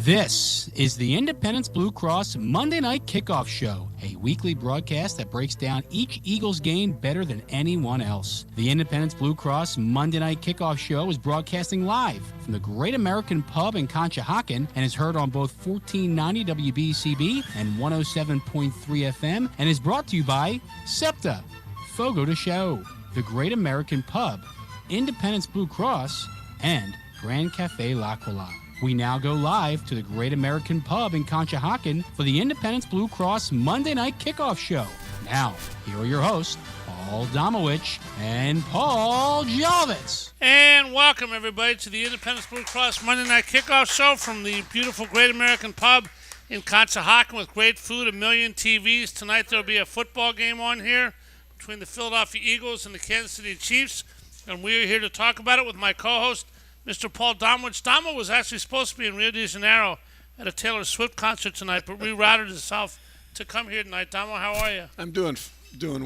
This is the Independence Blue Cross Monday Night Kickoff Show, a weekly broadcast that breaks down each Eagles game better than anyone else. The Independence Blue Cross Monday Night Kickoff Show is broadcasting live from the Great American Pub in Conshohocken and is heard on both 1490 WBCB and 107.3 FM and is brought to you by SEPTA, Fogo de Chão, the Great American Pub, Independence Blue Cross, and Grand Cafe L'Aquila. We now go live to the Great American Pub in Conshohocken for the Independence Blue Cross Monday Night Kickoff Show. Now, here are your hosts, Paul Domowitch and Paul Jolovitz. And welcome, everybody, to the Independence Blue Cross Monday Night Kickoff Show from the beautiful Great American Pub in Conshohocken with great food, a million TVs. Tonight there will be a football game on here between the Philadelphia Eagles and the Kansas City Chiefs, and we are here to talk about it with my co-host, Mr. Paul Domowitch. Domo was actually supposed to be in Rio de Janeiro at a Taylor Swift concert tonight, but rerouted himself to come here tonight. Domo, how are you? I'm doing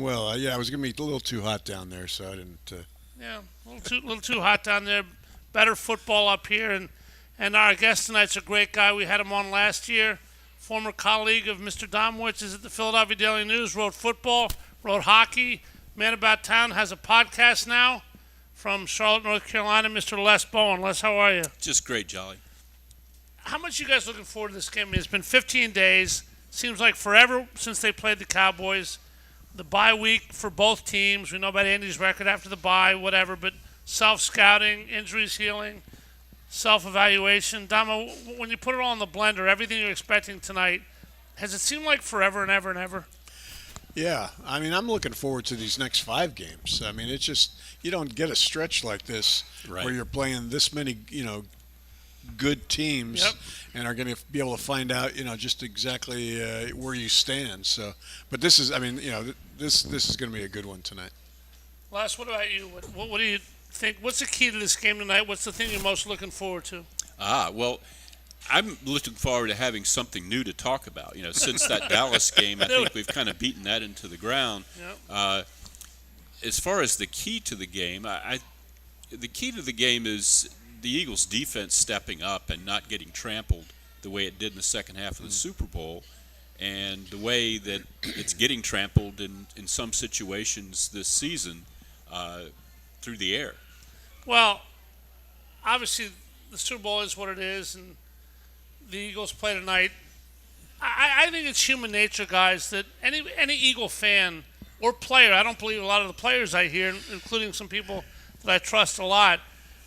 well. I was going to be a little too hot down there, so I didn't. Yeah, a little too hot down there. Better football up here, and our guest tonight's a great guy. We had him on last year. Former colleague of Mr. Domowitch is at the Philadelphia Daily News. Wrote football, wrote hockey. Man About Town has a podcast now. From Charlotte, North Carolina, Mr. Les Bowen. Les, how are you? Just great, Jolly. How much are you guys looking forward to this game? I mean, it's been 15 days. Seems like forever since they played the Cowboys. The bye week for both teams. We know about Andy's record after the bye, whatever, but self-scouting, injuries healing, self-evaluation. Damo, when you put it all in the blender, everything you're expecting tonight, has it seemed like forever and ever and ever? Yeah, I mean, I'm looking forward to these next 5 games. I mean, it's just, you don't get a stretch like this where you're playing this many, good teams and are going to be able to find out, just exactly where you stand. So, but this is, this is going to be a good one tonight. Les, what about you? What do you think? What's the key to this game tonight? What's the thing you're most looking forward to? Well, I'm looking forward to having something new to talk about. Since that Dallas game, I think we've kind of beaten that into the ground. Yep. As far as the key to the game, the key to the game is the Eagles' defense stepping up and not getting trampled the way it did in the second half of the Super Bowl, and the way that it's getting trampled in some situations this season through the air. Well, obviously the Super Bowl is what it is, and the Eagles play tonight. I think it's human nature, guys, that any Eagle fan or player, I don't believe a lot of the players I hear, including some people that I trust a lot,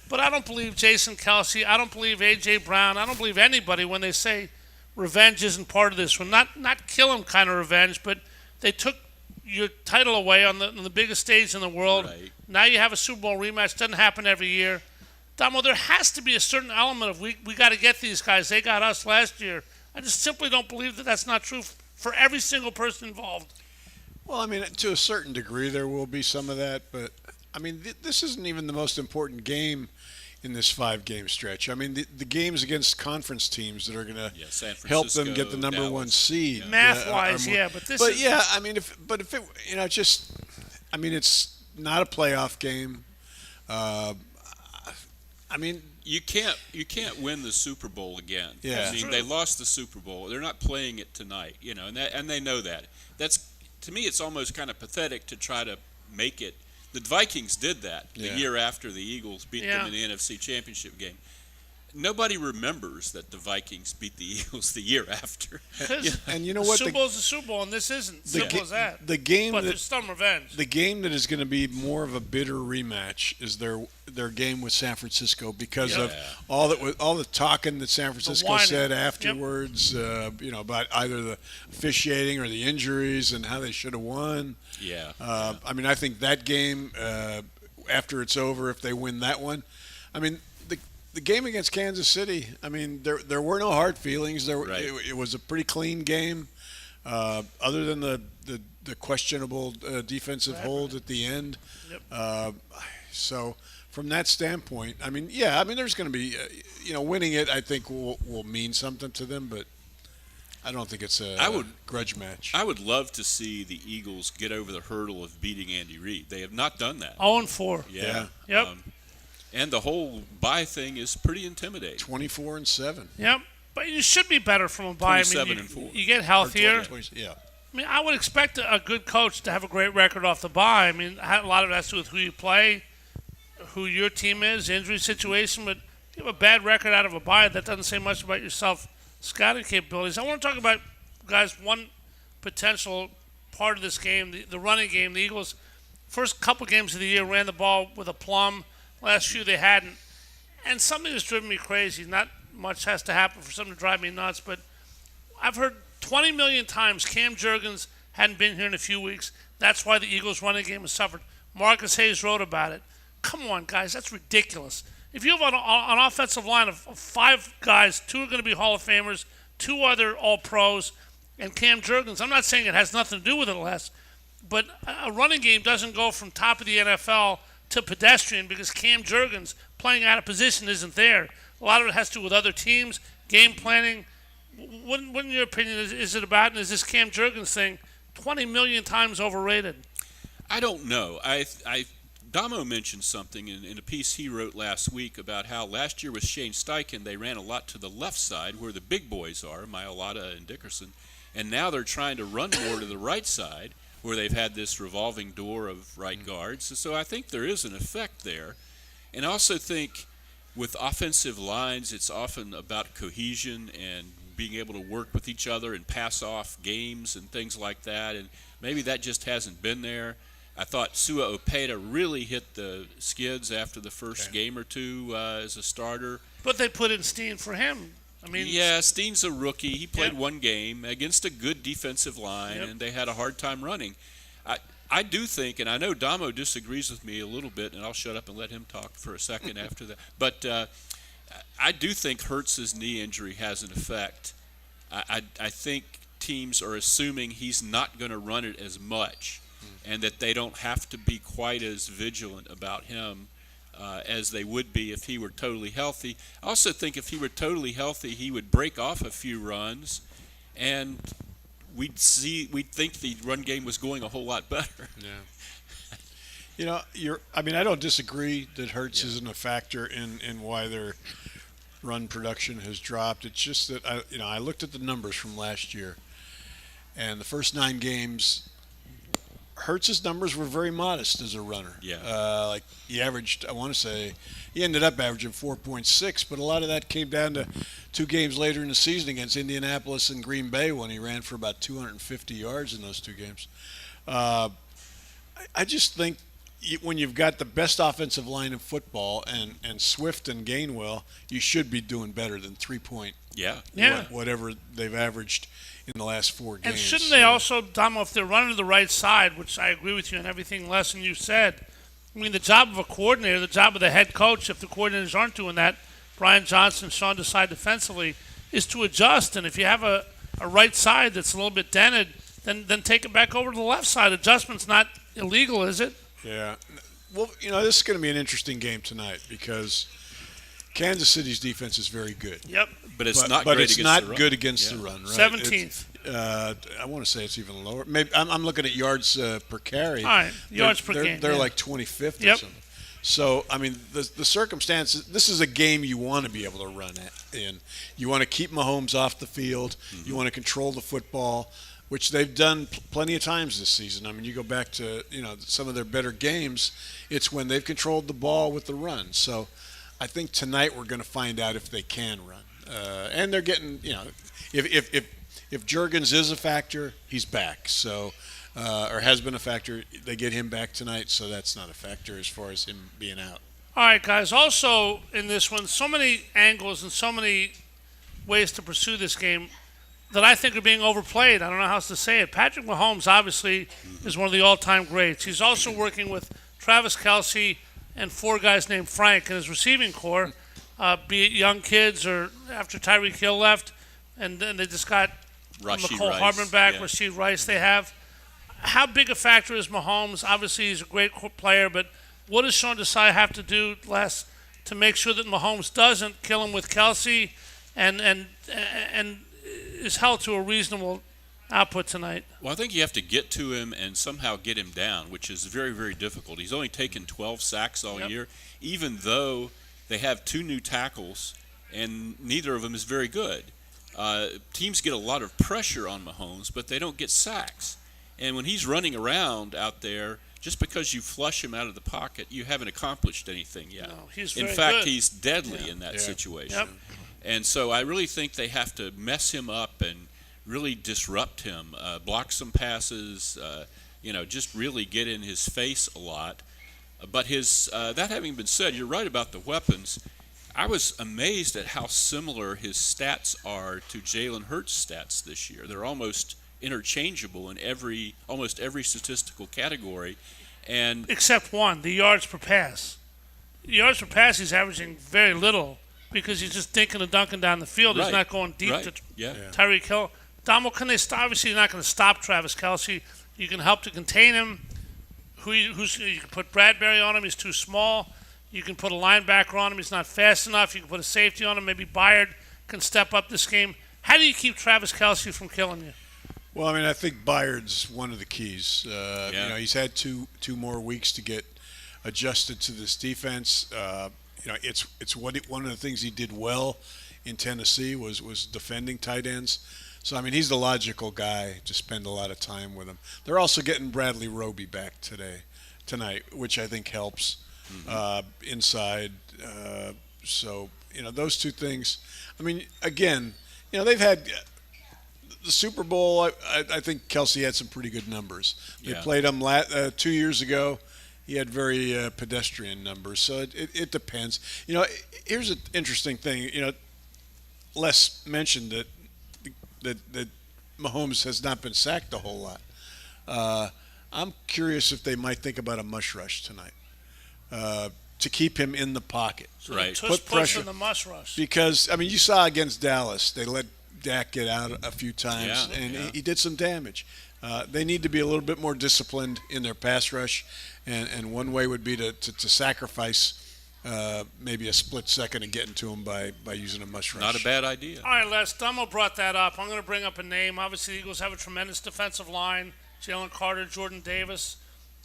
but I don't believe Jason Kelsey, I don't believe A.J. Brown, I don't believe anybody when they say revenge isn't part of this one. Not kill him kind of revenge, but they took your title away on the biggest stage in the world. Right. Now you have a Super Bowl rematch. Doesn't happen every year. Damo, there has to be a certain element of we got to get these guys. They got us last year. I just simply don't believe that that's not true for every single person involved. Well, I mean, to a certain degree, there will be some of that, but I mean, this isn't even the most important game in this 5-game stretch. I mean, the games against conference teams that are going to help them get the number Dallas. 1 seed, math-wise, but this. But yeah, I mean, if it, it's not a playoff game. I mean, you can't win the Super Bowl again. Yeah. I mean, they lost the Super Bowl. They're not playing it tonight, and they know that. That's, to me, it's almost kind of pathetic to try to make it. The Vikings did that the year after the Eagles beat them in the NFC Championship game. Nobody remembers that the Vikings beat the Eagles the year after. And you know what? The Super Bowl's the Super Bowl, and this isn't. Simple as that. The game but there's some revenge. The game that is going to be more of a bitter rematch is their game with San Francisco because of all the talking that San Francisco said afterwards. About either the officiating or the injuries and how they should have won. Yeah. I mean, I think that game after it's over, if they win that one, I mean. The game against Kansas City, I mean, there were no hard feelings. It was a pretty clean game, other than the questionable defensive hold at the end. Yep. So from that standpoint, I mean, there's going to be, winning it, I think will mean something to them, but I don't think it's a grudge match. I would love to see the Eagles get over the hurdle of beating Andy Reid. They have not done that. 0-4. Yeah. Yep. And the whole bye thing is pretty intimidating. 24-7. Yep. But you should be better from a bye. 27-4. You get healthier. 20, yeah. I mean, I would expect a good coach to have a great record off the bye. I mean, a lot of it has to do with who you play, who your team is, injury situation. But if you have a bad record out of a bye, that doesn't say much about your scouting capabilities. I want to talk about, guys, one potential part of this game, the running game. The Eagles, first couple games of the year, ran the ball with aplomb. Last few they hadn't. And something that's driven me crazy. Not much has to happen for something to drive me nuts, but I've heard 20 million times Cam Jurgens hadn't been here in a few weeks. That's why the Eagles' running game has suffered. Marcus Hayes wrote about it. Come on, guys, that's ridiculous. If you have an offensive line of 5 guys, 2 are going to be Hall of Famers, 2 other All-Pros, and Cam Jurgens, I'm not saying it has nothing to do with it, Les, but a running game doesn't go from top of the NFL to pedestrian because Cam Jurgens playing out of position isn't there. A lot of it has to do with other teams, game planning. What in your opinion is it about, and is this Cam Jurgens thing 20 million times overrated? I don't know. Damo mentioned something in a piece he wrote last week about how last year with Shane Steichen they ran a lot to the left side where the big boys are, Mailata and Dickerson, and now they're trying to run more to the right side where they've had this revolving door of right guards. So I think there is an effect there. And I also think with offensive lines it's often about cohesion and being able to work with each other and pass off games and things like that, and maybe that just hasn't been there. I thought Sua Opeta really hit the skids after the first game or two as a starter. But they put in Steen for him. I mean, yeah, Steen's a rookie. He played one game against a good defensive line, and they had a hard time running. I do think, and I know Damo disagrees with me a little bit, and I'll shut up and let him talk for a second after that. But I do think Hurts's knee injury has an effect. I think teams are assuming he's not going to run it as much, and that they don't have to be quite as vigilant about him as they would be if he were totally healthy. I also think if he were totally healthy, he would break off a few runs, and we'd think the run game was going a whole lot better. Yeah. I don't disagree that Hurts isn't a factor in why their run production has dropped. It's just that I looked at the numbers from last year, and the first 9 games, Hurts's numbers were very modest as a runner. Like he averaged, I want to say, he ended up averaging 4.6, but a lot of that came down to 2 games later in the season against Indianapolis and Green Bay when he ran for about 250 yards in those 2 games. I just think when you've got the best offensive line in football and Swift and Gainwell, you should be doing better than 3-point. Whatever they've averaged in the last 4 games. And shouldn't they also, Damo, if they're running to the right side, which I agree with you on everything less than you said, I mean, the job of a coordinator, the job of the head coach, if the coordinators aren't doing that, Brian Johnson, Sean Desai defensively, is to adjust. And if you have a right side that's a little bit dented, then take it back over to the left side. Adjustment's not illegal, is it? Yeah. Well, this is going to be an interesting game tonight because Kansas City's defense is very good. Yep. But it's not good against the run, right? 17th. I want to say it's even lower. Maybe I'm looking at yards per carry. All right, yards per game. They're like 25th or something. So, I mean, the circumstances, this is a game you want to be able to run in. You want to keep Mahomes off the field. Mm-hmm. You want to control the football, which they've done plenty of times this season. I mean, you go back to, some of their better games, it's when they've controlled the ball with the run. So I think tonight we're going to find out if they can run. And they're getting, if Jurgens is a factor, he's back. So, or has been a factor, they get him back tonight. So that's not a factor as far as him being out. All right, guys. Also in this one, so many angles and so many ways to pursue this game that I think are being overplayed. I don't know how else to say it. Patrick Mahomes obviously is one of the all-time greats. He's also working with Travis Kelce and 4 guys named Frank in his receiving corps. Be it young kids or after Tyreek Hill left, and then they just got McCole Hardman back, Rasheed Rice they have. How big a factor is Mahomes? Obviously, he's a great player, but what does Sean Desai have to do, Les, to make sure that Mahomes doesn't kill him with Kelce and is held to a reasonable output tonight? Well, I think you have to get to him and somehow get him down, which is very, very difficult. He's only taken 12 sacks all year, even though they have 2 new tackles, and neither of them is very good. teams get a lot of pressure on Mahomes, but they don't get sacks. And when he's running around out there, just because you flush him out of the pocket, you haven't accomplished anything yet. No, he's in very fact, good. he's deadly in that situation. Yep. And so I really think they have to mess him up and really disrupt him, block some passes, just really get in his face a lot. But that having been said, you're right about the weapons. I was amazed at how similar his stats are to Jalen Hurts' stats this year. They're almost interchangeable in almost every statistical category, and except one, the yards per pass. Yards per pass, he's averaging very little because he's just dinking and dunking down the field. He's not going deep to Tyreek Hill. Damo, can they stop? Obviously, you're not going to stop Travis Kelce. You can help to contain him. You can put Bradbury on him. He's too small. You can put a linebacker on him. He's not fast enough. You can put a safety on him. Maybe Byard can step up this game. How do you keep Travis Kelce from killing you? Well, I think Byard's one of the keys. He's had two more weeks to get adjusted to this defense. It's one of the things he did well in Tennessee was defending tight ends. So, he's the logical guy to spend a lot of time with him. They're also getting Bradley Roby back tonight, which I think helps inside. So, those two things. Again, they've had the Super Bowl. I think Kelce had some pretty good numbers. They played him 2 years ago. He had very pedestrian numbers. So it depends. Here's an interesting thing. Les mentioned that Mahomes has not been sacked a whole lot. I'm curious if they might think about a mush rush tonight to keep him in the pocket. Right. Put pressure on the mush rush. Because, you saw against Dallas, they let Dak get out a few times, he did some damage. They need to be a little bit more disciplined in their pass rush, and one way would be to sacrifice maybe a split second and getting to him by using a mush rush. Not a bad idea. All right, Les, Dummo brought that up. I'm going to bring up a name. Obviously, the Eagles have a tremendous defensive line. Jalen Carter, Jordan Davis,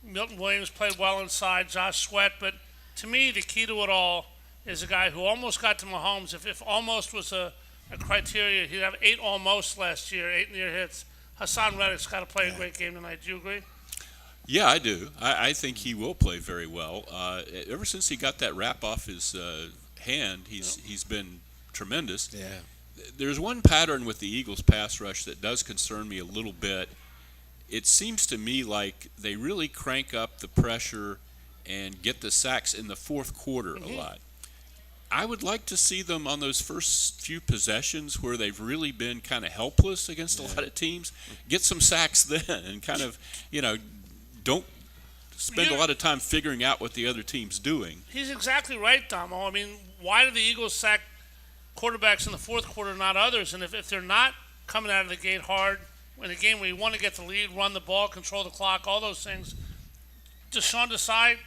Milton Williams played well inside, Josh Sweat. But to me, the key to it all is a guy who almost got to Mahomes. If almost was a criteria, he'd have 8 almost last year, 8 near hits. Hassan Reddick's got to play a great game tonight. Do you agree? Yeah, I do. I think he will play very well. Ever since he got that wrap off his hand, he's been tremendous. Yeah. There's one pattern with the Eagles' pass rush that does concern me a little bit. It seems to me like they really crank up the pressure and get the sacks in the fourth quarter a lot. I would like to see them on those first few possessions where they've really been kind of helpless against a lot of teams, get some sacks then and kind of, don't spend a lot of time figuring out what the other team's doing. He's exactly right, Damo. Why do the Eagles sack quarterbacks in the fourth quarter, not others? And if they're not coming out of the gate hard in a game where you want to get the lead, run the ball, control the clock, all those things, Deshaun decide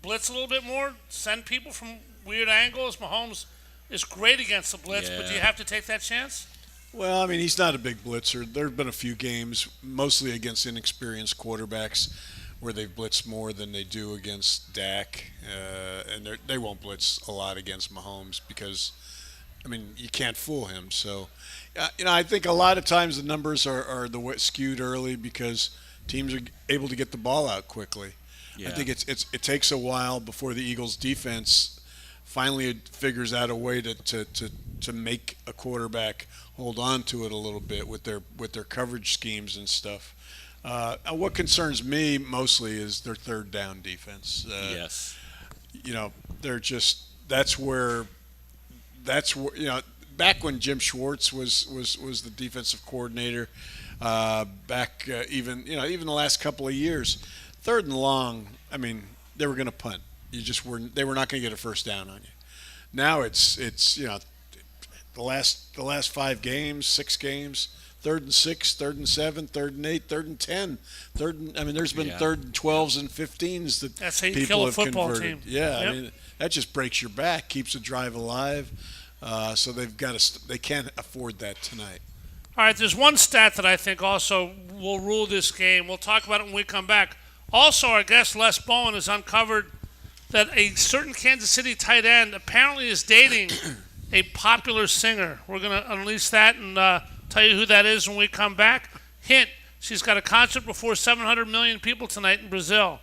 blitz a little bit more, send people from weird angles. Mahomes is great against the blitz, but do you have to take that chance? Well, he's not a big blitzer. There have been a few games, mostly against inexperienced quarterbacks, where they've blitzed more than they do against Dak, and they won't blitz a lot against Mahomes because, you can't fool him. So, I think a lot of times the numbers are skewed early because teams are able to get the ball out quickly. Yeah. I think it takes a while before the Eagles' defense finally figures out a way to make a quarterback hold on to it a little bit with their coverage schemes and stuff. What concerns me mostly is their third down defense. Yes. They're just that's where back when Jim Schwartz was the defensive coordinator, even the last couple of years, third and long, they were going to punt. They were not going to get a first down on you. Now it's the last 5 games, 6 games, 3rd and 6, 3rd and 7, 3rd and 8, 3rd and 10, there's been 3rd and 12s and 15s that that's how you people kill a have football converted. team. Yeah, Yep. That just breaks your back, keeps the drive alive. So they can't afford that tonight. All right, there's one stat that I think also will rule this game. We'll talk about it when we come back. Also, our guest Les Bowen has uncovered that a certain Kansas City tight end apparently is dating a popular singer. We're going to unleash that and tell you who that is when we come back. Hint, she's got a concert before 700 million people tonight in Brazil.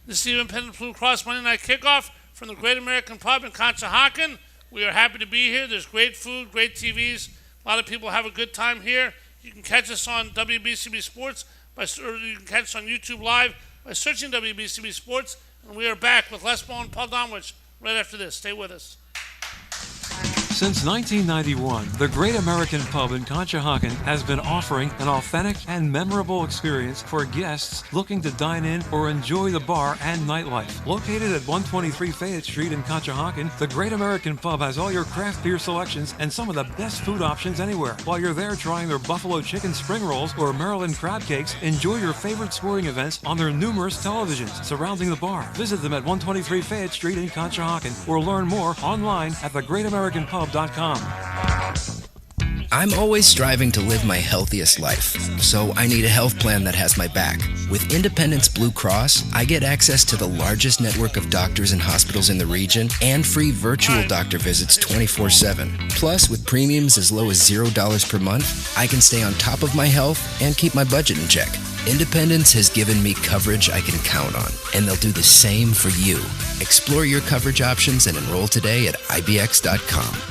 This is the Independence Blue Cross Monday Night Kickoff from the Great American Pub in Conshohocken. We are happy to be here. There's great food, great TVs. A lot of people have a good time here. You can catch us on WBCB Sports, or you can catch us on YouTube Live by searching WBCB Sports. And we are back with Les Bowen and Paul Domowitch right after this. Stay with us. Since 1991, the Great American Pub in Conshohocken has been offering an authentic and memorable experience for guests looking to dine in or enjoy the bar and nightlife. Located at 123 Fayette Street in Conshohocken, the Great American Pub has all your craft beer selections and some of the best food options anywhere. While you're there trying their buffalo chicken spring rolls or Maryland crab cakes, enjoy your favorite sporting events on their numerous televisions surrounding the bar. Visit them at 123 Fayette Street in Conshohocken or learn more online at thegreatamericanpub.com. I'm always striving to live my healthiest life, so I need a health plan that has my back. With Independence Blue Cross, I get access to the largest network of doctors and hospitals in the region and free virtual doctor visits 24/7. Plus, with premiums as low as $0 per month, I can stay on top of my health and keep my budget in check. Independence has given me coverage I can count on, and they'll do the same for you. Explore your coverage options and enroll today at ibx.com.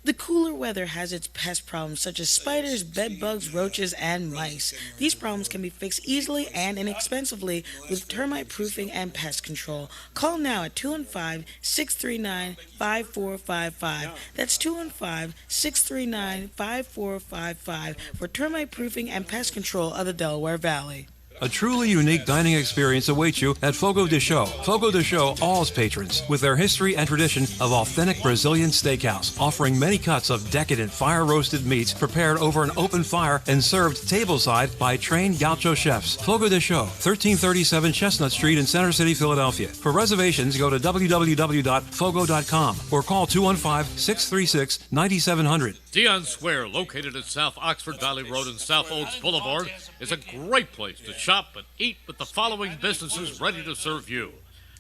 The cooler weather has its pest problems such as spiders, bed bugs, roaches, and mice. These problems can be fixed easily and inexpensively with termite proofing and pest control. Call now at 215-639-5455. That's 215-639-5455 for termite proofing and pest control of the Delaware Valley. A truly unique dining experience awaits you at Fogo de Chão. Fogo de Chão awes patrons with their history and tradition of authentic Brazilian steakhouse, offering many cuts of decadent fire-roasted meats prepared over an open fire and served tableside by trained gaucho chefs. Fogo de Chão, 1337 Chestnut Street in Center City, Philadelphia. For reservations, go to www.fogo.com or call 215-636-9700. Dion Square, located at South Oxford Valley Road and South Oaks Boulevard, is a great place to shop and eat with the following businesses ready to serve you: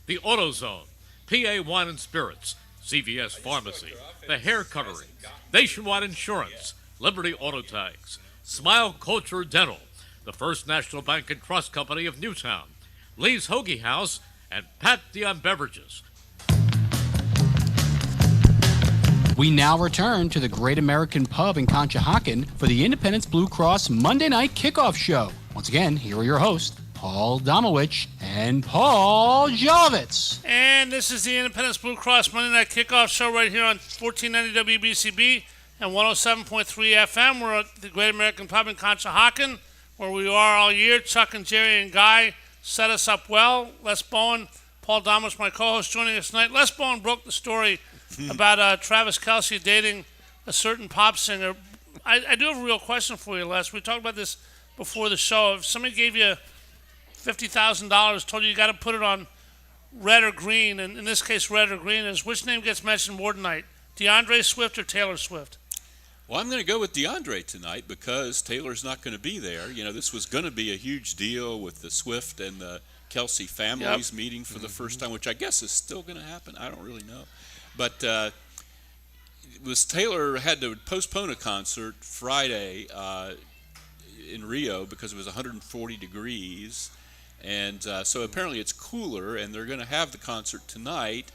the AutoZone, PA Wine and Spirits, CVS Pharmacy, the Hair Cuttery, Nationwide Insurance, Liberty Auto Tags, Smile Culture Dental, the First National Bank and Trust Company of Newtown, Lee's Hoagie House, and Pat Dion Beverages. We now return to the Great American Pub in Conshohocken for the Independence Blue Cross Monday Night Kickoff Show. Once again, here are your hosts, Paul Domowitch and Paul Jolovitz. And this is the Independence Blue Cross Monday Night Kickoff Show right here on 1490 WBCB and 107.3 FM. We're at the Great American Pub in Conshohocken, where we are all year. Chuck and Jerry and Guy set us up well. Les Bowen, Paul Domowitch, my co-host, joining us tonight. Les Bowen broke the story about Travis Kelce dating a certain pop singer. I do have a real question for you, Les. We talked about this before the show. If somebody gave you $50,000, told you got to put it on red or green, and in this case red or green, is which name gets mentioned more tonight, DeAndre Swift or Taylor Swift? Well, I'm going to go with DeAndre tonight because Taylor's not going to be there. You know, this was going to be a huge deal with the Swift and the Kelce families meeting for the first time, which I guess is still going to happen. I don't really know. But Taylor had to postpone a concert Friday in Rio because it was 140 degrees. And so apparently it's cooler, and they're going to have the concert tonight.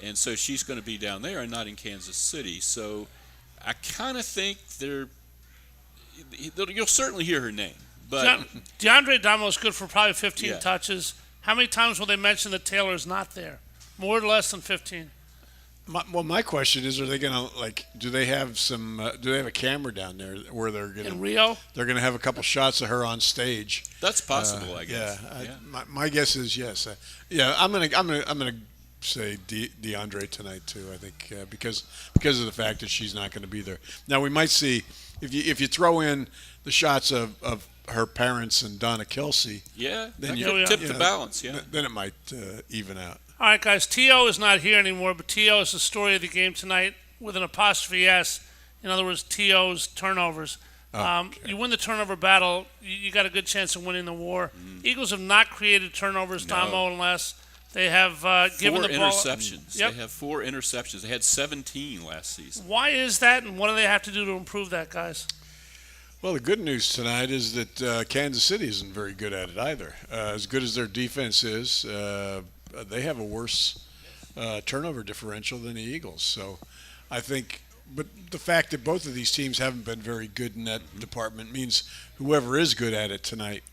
And so she's going to be down there and not in Kansas City. So I kind of think you'll certainly hear her name. But DeAndre Damo is good for probably 15 touches. How many times will they mention that Taylor's not there? More or less than 15? My question is: are they going to do they have a camera down there where they're going in Rio? They're going to have a couple shots of her on stage. That's possible, I guess. My guess is yes. I'm gonna say DeAndre tonight too. I think because of the fact that she's not going to be there. Now we might see if you throw in the shots of her parents and Donna Kelce. Yeah, then you tip the balance. Yeah, then it might even out. All right, guys, T.O. is not here anymore, but T.O. is the story of the game tonight with an apostrophe S. In other words, T.O.'s turnovers. You win the turnover battle, you got a good chance of winning the war. Eagles have not created turnovers, Damo, unless They have given the ball. 4 interceptions. Yep. They have 4 interceptions. They had 17 last season. Why is that, and what do they have to do to improve that, guys? Well, the good news tonight is that Kansas City isn't very good at it either. As good as their defense is, they have a worse turnover differential than the Eagles. So I think, but the fact that both of these teams haven't been very good in that department means whoever is good at it tonight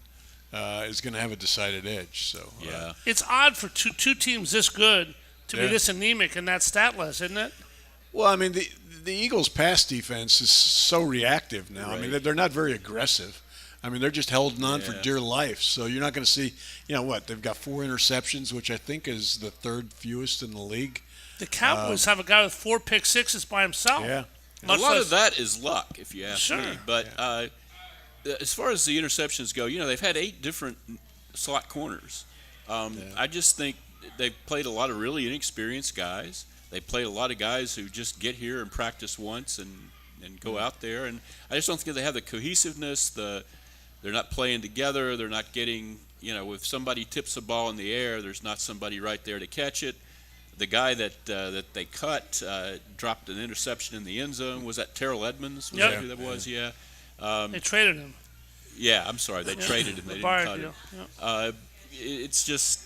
is going to have a decided edge. So Yeah. It's odd for two teams this good to be this anemic in that stat list, isn't it? Well, I mean, the Eagles' pass defense is so reactive now. I mean, they're not very aggressive. I mean, they're just holding on for dear life. So you're not going to see, they've got 4 interceptions, which I think is the 3rd fewest in the league. The Cowboys have a guy with 4 pick sixes by himself. Yeah. A lot of that is luck, if you ask me. But as far as the interceptions go, they've had 8 different slot corners. I just think they've played a lot of really inexperienced guys. They played a lot of guys who just get here and practice once and go out there. And I just don't think they have the cohesiveness. They're not playing together. They're not getting, if somebody tips a ball in the air, there's not somebody right there to catch it. The guy that they cut dropped an interception in the end zone. Was that Terrell Edmonds? Was that who that was? Yeah. They traded him. Yeah, I'm sorry. They traded him. They didn't cut him. Yep. It's just,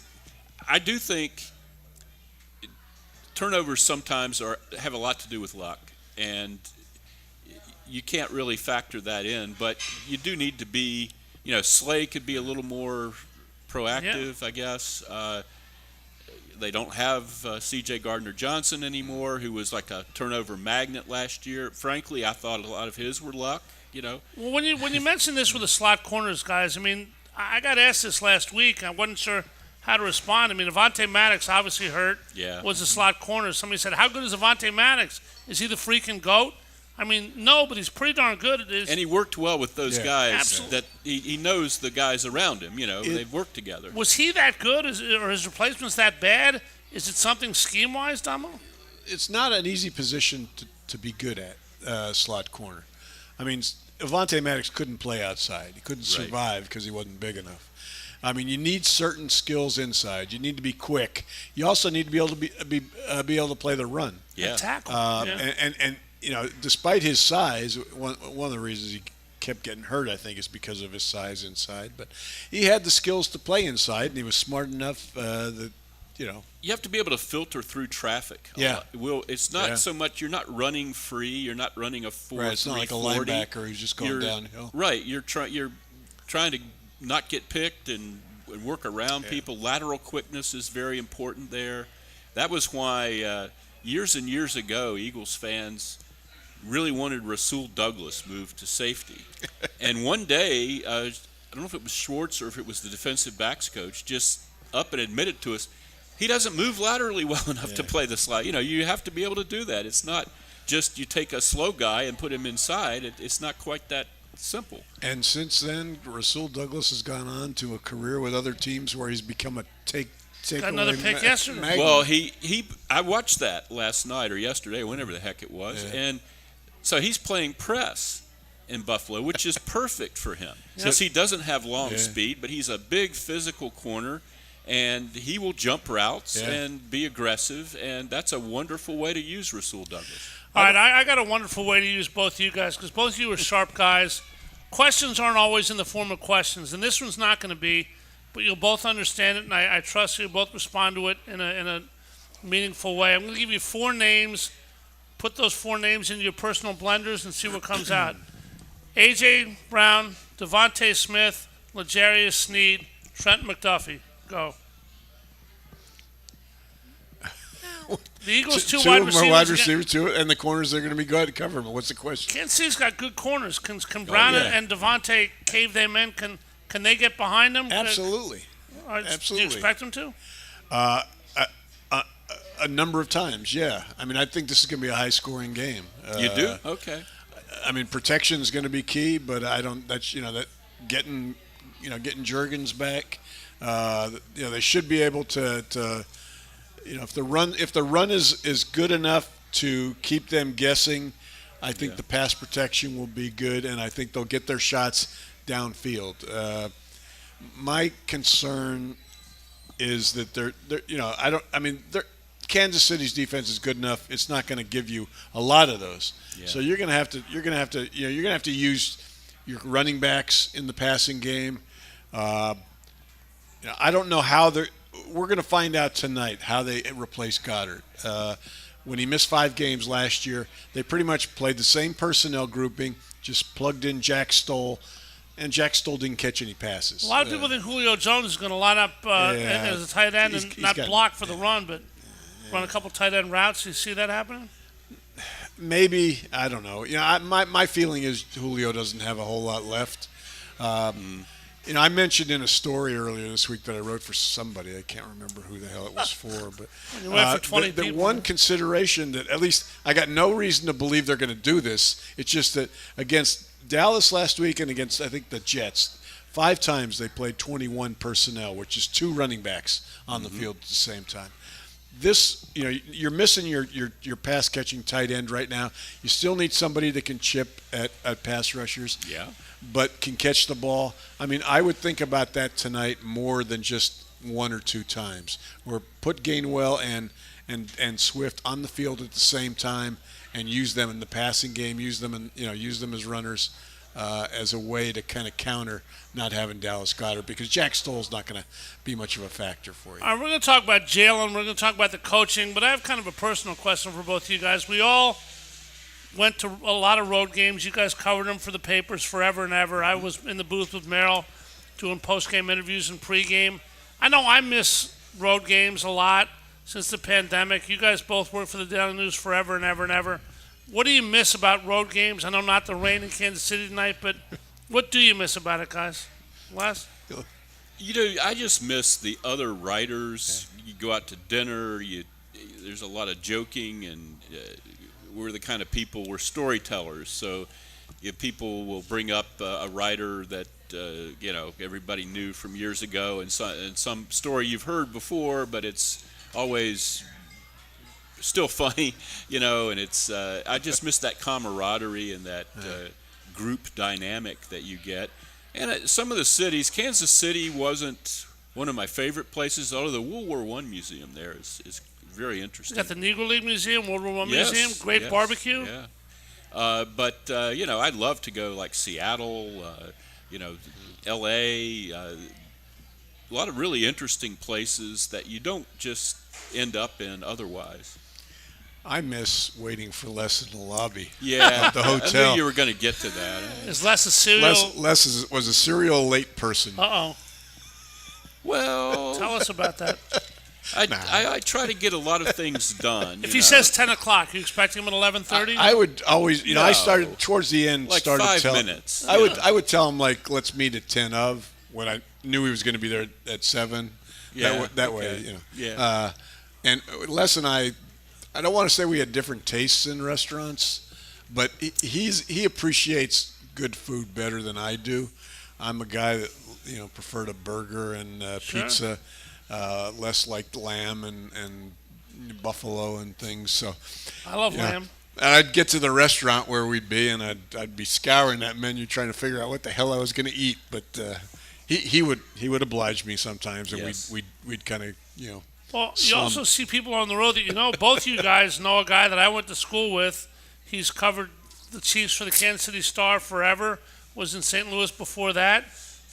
I do think turnovers sometimes have a lot to do with luck, and you can't really factor that in. But you do need to be, Slay could be a little more proactive, I guess. They don't have C.J. Gardner-Johnson anymore, who was like a turnover magnet last year. Frankly, I thought a lot of his were luck. Well, when you mentioned this with the slot corners, guys, I mean, I got asked this last week. I wasn't sure how to respond. I mean, Avonte Maddox obviously hurt. Yeah. Was a slot corner. Somebody said, "How good is Avonte Maddox? Is he the freaking GOAT?" I mean, no, but he's pretty darn good at this. And he worked well with those guys. Absolutely. That he knows the guys around him. They've worked together. Was he that good, or his replacements that bad? Is it something scheme-wise, Domo? It's not an easy position to be good at, slot corner. I mean, Avonte Maddox couldn't play outside. He couldn't survive because he wasn't big enough. I mean, you need certain skills inside. You need to be quick. You also need to be able to be able to play the run. Yeah. Tackle. And despite his size, one of the reasons he kept getting hurt, I think, is because of his size inside. But he had the skills to play inside, and he was smart enough that. You have to be able to filter through traffic. Yeah. It's not so much you're not running free. You're not running a 4-3-40. Right. It's not like a linebacker who's just going downhill. Right. You're trying to not get picked and work around people. Lateral quickness is very important there. That was why years and years ago, Eagles fans really wanted Rasul Douglas moved to safety. And one day, I don't know if it was Schwartz or if it was the defensive backs coach, just up and admitted to us, he doesn't move laterally well enough to play the slot. You have to be able to do that. It's not just you take a slow guy and put him inside. It's not quite that simple. And since then, Rasul Douglas has gone on to a career with other teams where he's become a take got another pick yesterday. magnet. Well, I watched that last night or yesterday, whenever the heck it was, and so he's playing press in Buffalo, which is perfect for him since he doesn't have long speed, but he's a big physical corner. And he will jump routes and be aggressive, and that's a wonderful way to use Rasul Douglas. All right, I got a wonderful way to use both you guys because both of you are sharp guys. Questions aren't always in the form of questions, and this one's not going to be, but you'll both understand it, and I trust you'll both respond to it in a meaningful way. I'm going to give you 4 names. Put those 4 names into your personal blenders and see what comes out. A.J. Brown, Devontae Smith, L'Jarius Sneed, Trent McDuffie. Go. The Eagles' two wide receivers. And the corners they're going to be glad to cover them. What's the question? Kansas City's got good corners. Can Brown and Devontae cave them in? Can they get behind them? Absolutely. Do you expect them to? A number of times, yeah. I mean, I think this is going to be a high-scoring game. You do? Okay. I mean, protection is going to be key, but I don't. That's that getting Juergens back. They should be able to if the run is good enough to keep them guessing, I think the pass protection will be good, and I think they'll get their shots downfield. My concern is that they're Kansas City's defense is good enough. It's not going to give you a lot of those. Yeah. So you're going to have to use your running backs in the passing game. I don't know how we're going to find out tonight how they replace Goddard. When he missed 5 games last year, they pretty much played the same personnel grouping, just plugged in Jack Stoll, and Jack Stoll didn't catch any passes. A lot of people think Julio Jones is going to line up as a tight end and not block for the run, but run a couple tight end routes. You see that happening? Maybe. I don't know. My feeling is Julio doesn't have a whole lot left. I mentioned in a story earlier this week that I wrote for somebody. I can't remember who the hell it was for, but you went for 20 the people. one consideration that at least I got no reason to believe they're going to do this. It's just that against Dallas last week and against I think the Jets, 5 times they played 21 personnel, which is 2 running backs on the field at the same time. This, you're missing your pass catching tight end right now. You still need somebody that can chip at pass rushers. Yeah. But can catch the ball. I mean, I would think about that tonight more than just 1 or 2 times. Or put Gainwell and Swift on the field at the same time and use them in the passing game. Use them as runners as a way to kind of counter not having Dallas Goedert, because Jack Stoll's not going to be much of a factor for you. All right, we're going to talk about Jalen. We're going to talk about the coaching, but I have kind of a personal question for both of you guys. We all went to a lot of road games. You guys covered them for the papers forever and ever. I was in the booth with Merrill doing post-game interviews and pre-game. I know I miss road games a lot since the pandemic. You guys both worked for the Daily News forever and ever and ever. What do you miss about road games? I know not the rain in Kansas City tonight, but what do you miss about it, guys? Les? I just miss the other writers. You go out to dinner. There's a lot of joking, and we're the kind of people, we're storytellers. So people will bring up a writer that everybody knew from years ago, and some story you've heard before, but it's always still funny, and it's I just miss that camaraderie and that group dynamic that you get. And some of the cities, Kansas City wasn't one of my favorite places, although the World War I Museum there is very interesting. You got the Negro League Museum, World War I Museum, great barbecue. Yeah. I'd love to go like Seattle, L.A., a lot of really interesting places that you don't just end up in otherwise. I miss waiting for Les in the lobby. Yeah, at the hotel. I knew you were going to get to that. Is Les a serial? Les was a serial late person. Uh-oh. Well, tell us about that. I try to get a lot of things done. If he says 10 o'clock, you expect him at 11:30? I would always, I started towards the end. Like started 5 minutes. I would tell him let's meet at 10 of when I knew he was going to be there at 7. Yeah, that way. Yeah. And Les and I don't want to say we had different tastes in restaurants, but he appreciates good food better than I do. I'm a guy that preferred a burger and pizza, less like lamb and buffalo and things. So I love lamb. And I'd get to the restaurant where we'd be, and I'd be scouring that menu trying to figure out what the hell I was going to eat. But he would oblige me sometimes, and yes. we'd kind of Well, you also see people on the road that both you guys know a guy that I went to school with. He's covered the Chiefs for the Kansas City Star forever, was in St. Louis before that,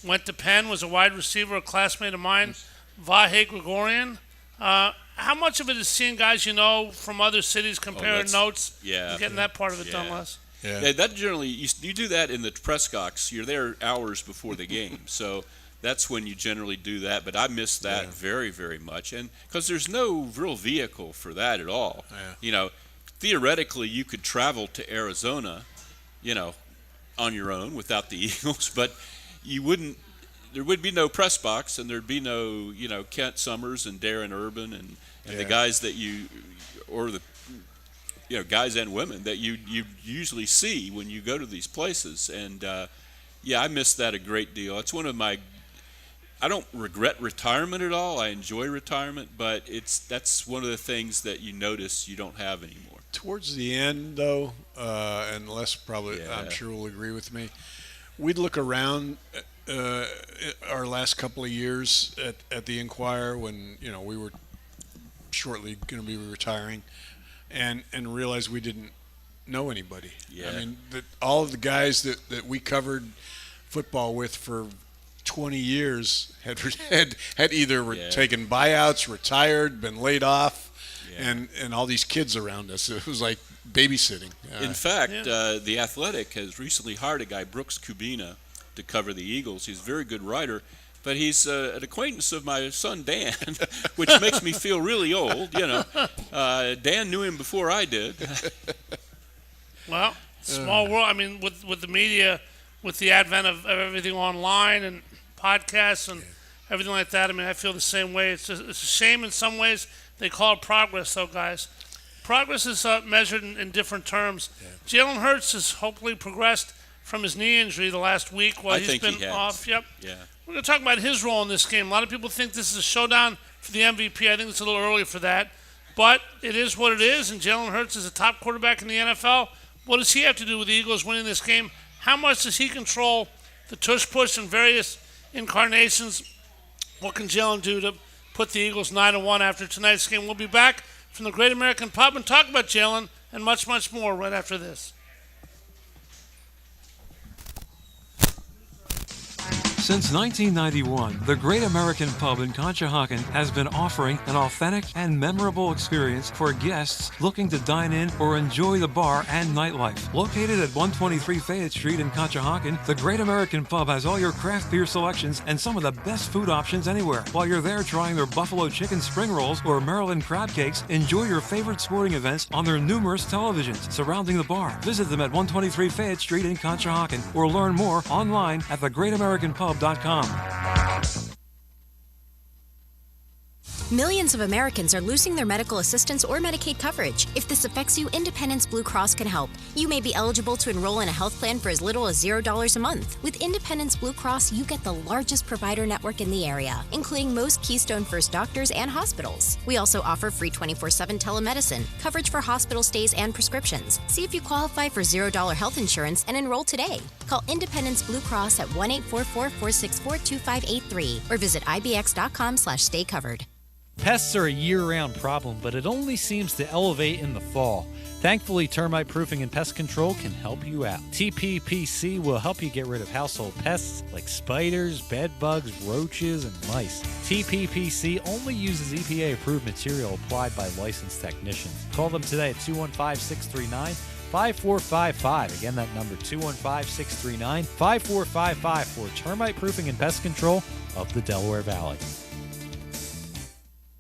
went to Penn, was a wide receiver, a classmate of mine, Vahe Gregorian. How much of it is seeing guys from other cities, comparing notes, and getting that part of it done, Les? Yeah, that generally, you do that in the press box. You're there hours before the game, so that's when you generally do that. But I miss that very, very much, and because there's no real vehicle for that at all. Yeah. Theoretically, you could travel to Arizona, on your own without the Eagles, but you wouldn't. There would be no press box, and there'd be no, Kent Summers and Darren Urban and the guys that guys and women that you usually see when you go to these places. And, I miss that a great deal. It's one of my – I don't regret retirement at all. I enjoy retirement, but that's one of the things that you notice you don't have anymore. Towards the end, though, and Les probably, I'm sure will agree with me, we'd look around our last couple of years at the Inquirer when we were shortly going to be retiring, and realized we didn't know anybody. Yeah. I mean, all of the guys that we covered football with for 20 years had either taken buyouts, retired, been laid off, and all these kids around us. It was like babysitting. In fact, The Athletic has recently hired a guy, Brooks Kubina, to cover the Eagles. He's a very good writer, but he's an acquaintance of my son Dan, which makes me feel really old. Dan knew him before I did. Well, small world. I mean, with the media, with the advent of everything online and podcasts and everything like that, I mean, I feel the same way. It's a shame in some ways. They call it progress, though, guys. Progress is measured in different terms. Jalen Hurts has hopefully progressed from his knee injury the last week while he's been off. Yep. Yeah. We're going to talk about his role in this game. A lot of people think this is a showdown for the MVP. I think it's a little early for that. But it is what it is, and Jalen Hurts is a top quarterback in the NFL. What does he have to do with the Eagles winning this game? How much does he control the tush-push in various incarnations? What can Jalen do to put the Eagles 9-1 after tonight's game? We'll be back from the Great American Pub and talk about Jalen and much, much more right after this. Since 1991, the Great American Pub in Conshohocken has been offering an authentic and memorable experience for guests looking to dine in or enjoy the bar and nightlife. Located at 123 Fayette Street in Conshohocken, the Great American Pub has all your craft beer selections and some of the best food options anywhere. While you're there trying their buffalo chicken spring rolls or Maryland crab cakes, enjoy your favorite sporting events on their numerous televisions surrounding the bar. Visit them at 123 Fayette Street in Conshohocken or learn more online at thegreatamericanpub.com. Millions of Americans are losing their medical assistance or Medicaid coverage. If this affects you, Independence Blue Cross can help. You may be eligible to enroll in a health plan for as little as $0 a month. With Independence Blue Cross, you get the largest provider network in the area, including most Keystone First doctors and hospitals. We also offer free 24/7 telemedicine, coverage for hospital stays and prescriptions. See if you qualify for $0 health insurance and enroll today. Call Independence Blue Cross at 1-844-464-2583 or visit ibx.com/staycovered. Pests are a year-round problem, but it only seems to elevate in the fall. Thankfully, termite proofing and pest control can help you out. TPPC will help you get rid of household pests like spiders, bed bugs, roaches, and mice. TPPC only uses EPA-approved material applied by licensed technicians. Call them today at 215-639-5455. Again, that number, 215-639-5455 for termite proofing and pest control of the Delaware Valley.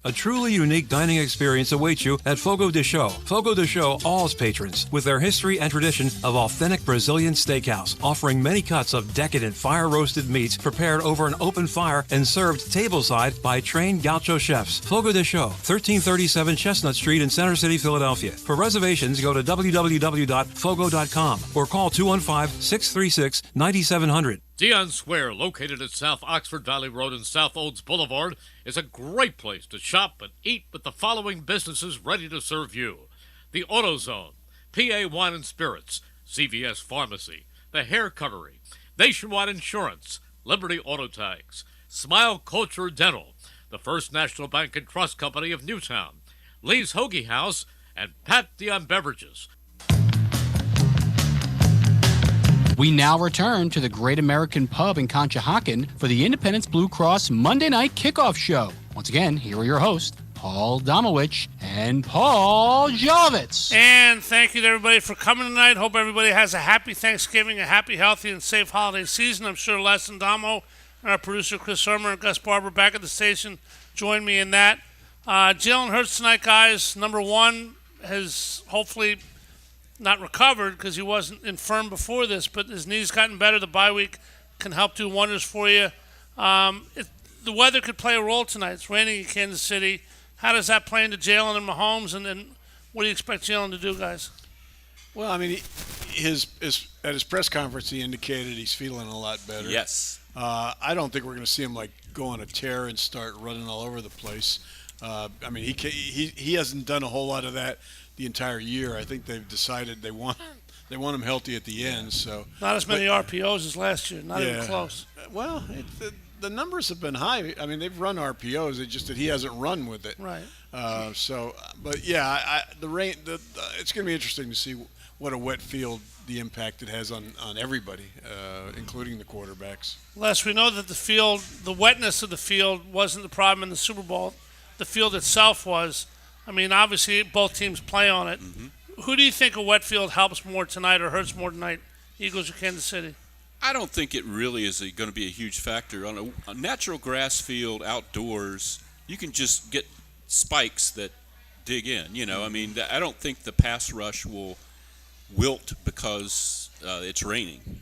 A truly unique dining experience awaits you at Fogo de Chão. Fogo de Chão awes patrons with their history and tradition of authentic Brazilian steakhouse, offering many cuts of decadent fire-roasted meats prepared over an open fire and served tableside by trained gaucho chefs. Fogo de Chão, 1337 Chestnut Street in Center City, Philadelphia. For reservations, go to www.fogo.com or call 215-636-9700. Dion Square, located at South Oxford Valley Road and South Olds Boulevard, is a great place to shop and eat with the following businesses ready to serve you: the AutoZone, PA Wine and Spirits, CVS Pharmacy, the Hair Cuttery, Nationwide Insurance, Liberty Auto Tags, Smile Culture Dental, the First National Bank and Trust Company of Newtown, Lee's Hoagie House, and Pat Dion Beverages. We now return to the Great American Pub in Conshohocken for the Independence Blue Cross Monday Night Kickoff Show. Once again, here are your hosts, Paul Domowitch and Paul Jolovitz. And thank you to everybody for coming tonight. Hope everybody has a happy Thanksgiving, a happy, healthy, and safe holiday season. I'm sure Les and Damo and our producer Chris Hermer and Gus Barber back at the station join me in that. Jalen Hurts tonight, guys. Number one has hopefully not recovered because he wasn't infirm before this, but his knee's gotten better. The bye week can help do wonders for you. The weather could play a role tonight. It's raining in Kansas City. How does that play into Jalen and Mahomes, and then what do you expect Jalen to do, guys? Well, I mean, at his press conference, he indicated he's feeling a lot better. Yes. I don't think we're going to see him go on a tear and start running all over the place. I mean, he hasn't done a whole lot of that the entire year. I think they've decided they want they want him healthy at the end. So not as many RPOs as last year. Not even close. Well, the numbers have been high. I mean, they've run RPOs. It's just that he hasn't run with it. Right. But yeah, the rain. It's going to be interesting to see what a wet field, the impact it has on everybody, including the quarterbacks. Les, we know that the wetness of the field wasn't the problem in the Super Bowl. The field itself was. I mean, obviously both teams play on it. Mm-hmm. Who do you think a wet field helps more tonight or hurts more tonight, Eagles or Kansas City? I don't think it really is going to be a huge factor. On a natural grass field outdoors, you can just get spikes that dig in. I mean, I don't think the pass rush will wilt because it's raining.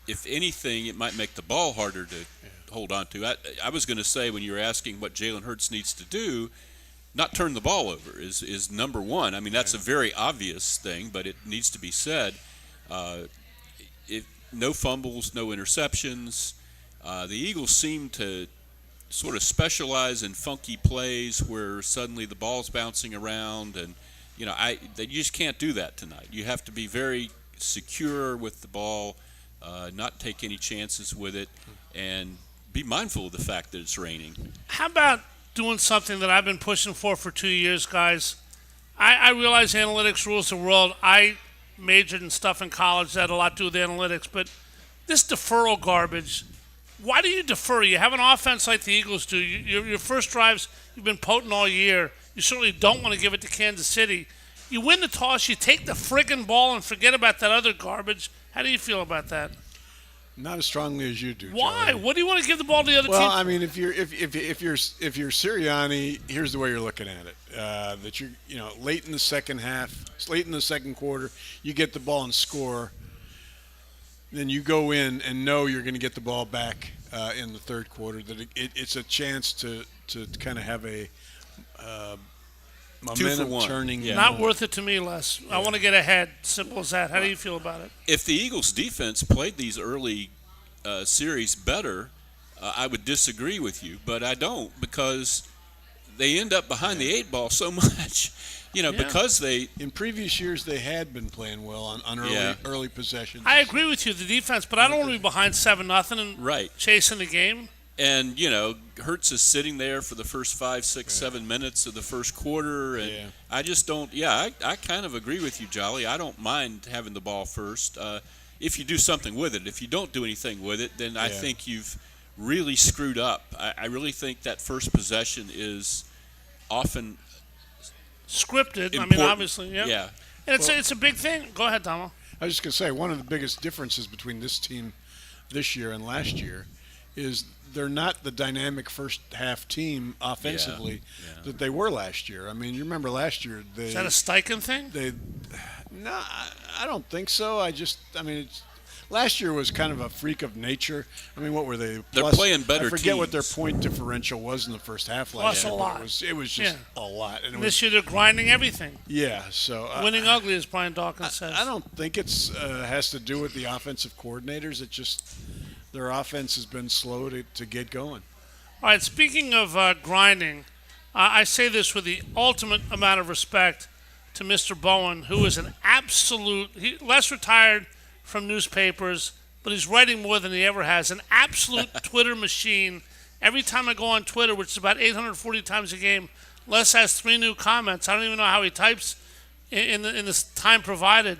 If anything, it might make the ball harder to hold on to. I was going to say, when you were asking what Jalen Hurts needs to do, not turn the ball over is number one. I mean, that's a very obvious thing, but it needs to be said. No fumbles, no interceptions. The Eagles seem to sort of specialize in funky plays where suddenly the ball's bouncing around, and you just can't do that tonight. You have to be very secure with the ball, not take any chances with it, and be mindful of the fact that it's raining. How about doing something that I've been pushing for 2 years, guys? I realize analytics rules the world. I majored in stuff in college that had a lot to do with analytics, but this deferral garbage, why do you defer? You have an offense like the Eagles do. Your first drives, you've been potent all year. You certainly don't want to give it to Kansas City. You win the toss, you take the friggin' ball and forget about that other garbage. How do you feel about that? Not as strongly as you do. Why? Charlie. What do you want to give the ball to the other team? Well, I mean, if you're Sirianni, here's the way you're looking at it: that you're late in the second half, late in the second quarter, you get the ball and score. Then you go in and know you're going to get the ball back in the third quarter. That it's a chance to kind of have a momentum turning. Yeah. Not worth it to me, Les. Yeah. I want to get ahead. Simple as that. How do you feel about it? If the Eagles' defense played these early series better, I would disagree with you, but I don't, because they end up behind the eight ball so much. Because they in previous years they had been playing well on early possessions. I agree with you, the defense, but I don't want to be behind 7-0 and chasing the game. And, Hurts is sitting there for the first 5, 6, 7 minutes of the first quarter. And I just don't – I kind of agree with you, Jolly. I don't mind having the ball first if you do something with it. If you don't do anything with it, then I think you've really screwed up. I really think that first possession is often scripted. Important. I mean, obviously, yeah. And it's a big thing. Go ahead, Tomo. I was just going to say, one of the biggest differences between this team this year and last year is – they're not the dynamic first half team offensively that they were last year. I mean, you remember last year. Is that a Steichen thing? No, I don't think so. Last year was kind of a freak of nature. I mean, what were they? They're playing better I forget teams. What their point differential was in the first half last year. A lot. It was just a lot. And this year they're grinding everything. Yeah, so winning ugly, as Brian Dawkins says. I don't think it's has to do with the offensive coordinators. It just their offense has been slow to get going. All right, speaking of grinding, I say this with the ultimate amount of respect to Mr. Bowen, who is an absolute – less retired from newspapers, but he's writing more than he ever has. An absolute Twitter machine. Every time I go on Twitter, which is about 840 times a game, Les has 3 new comments. I don't even know how he types in the time provided.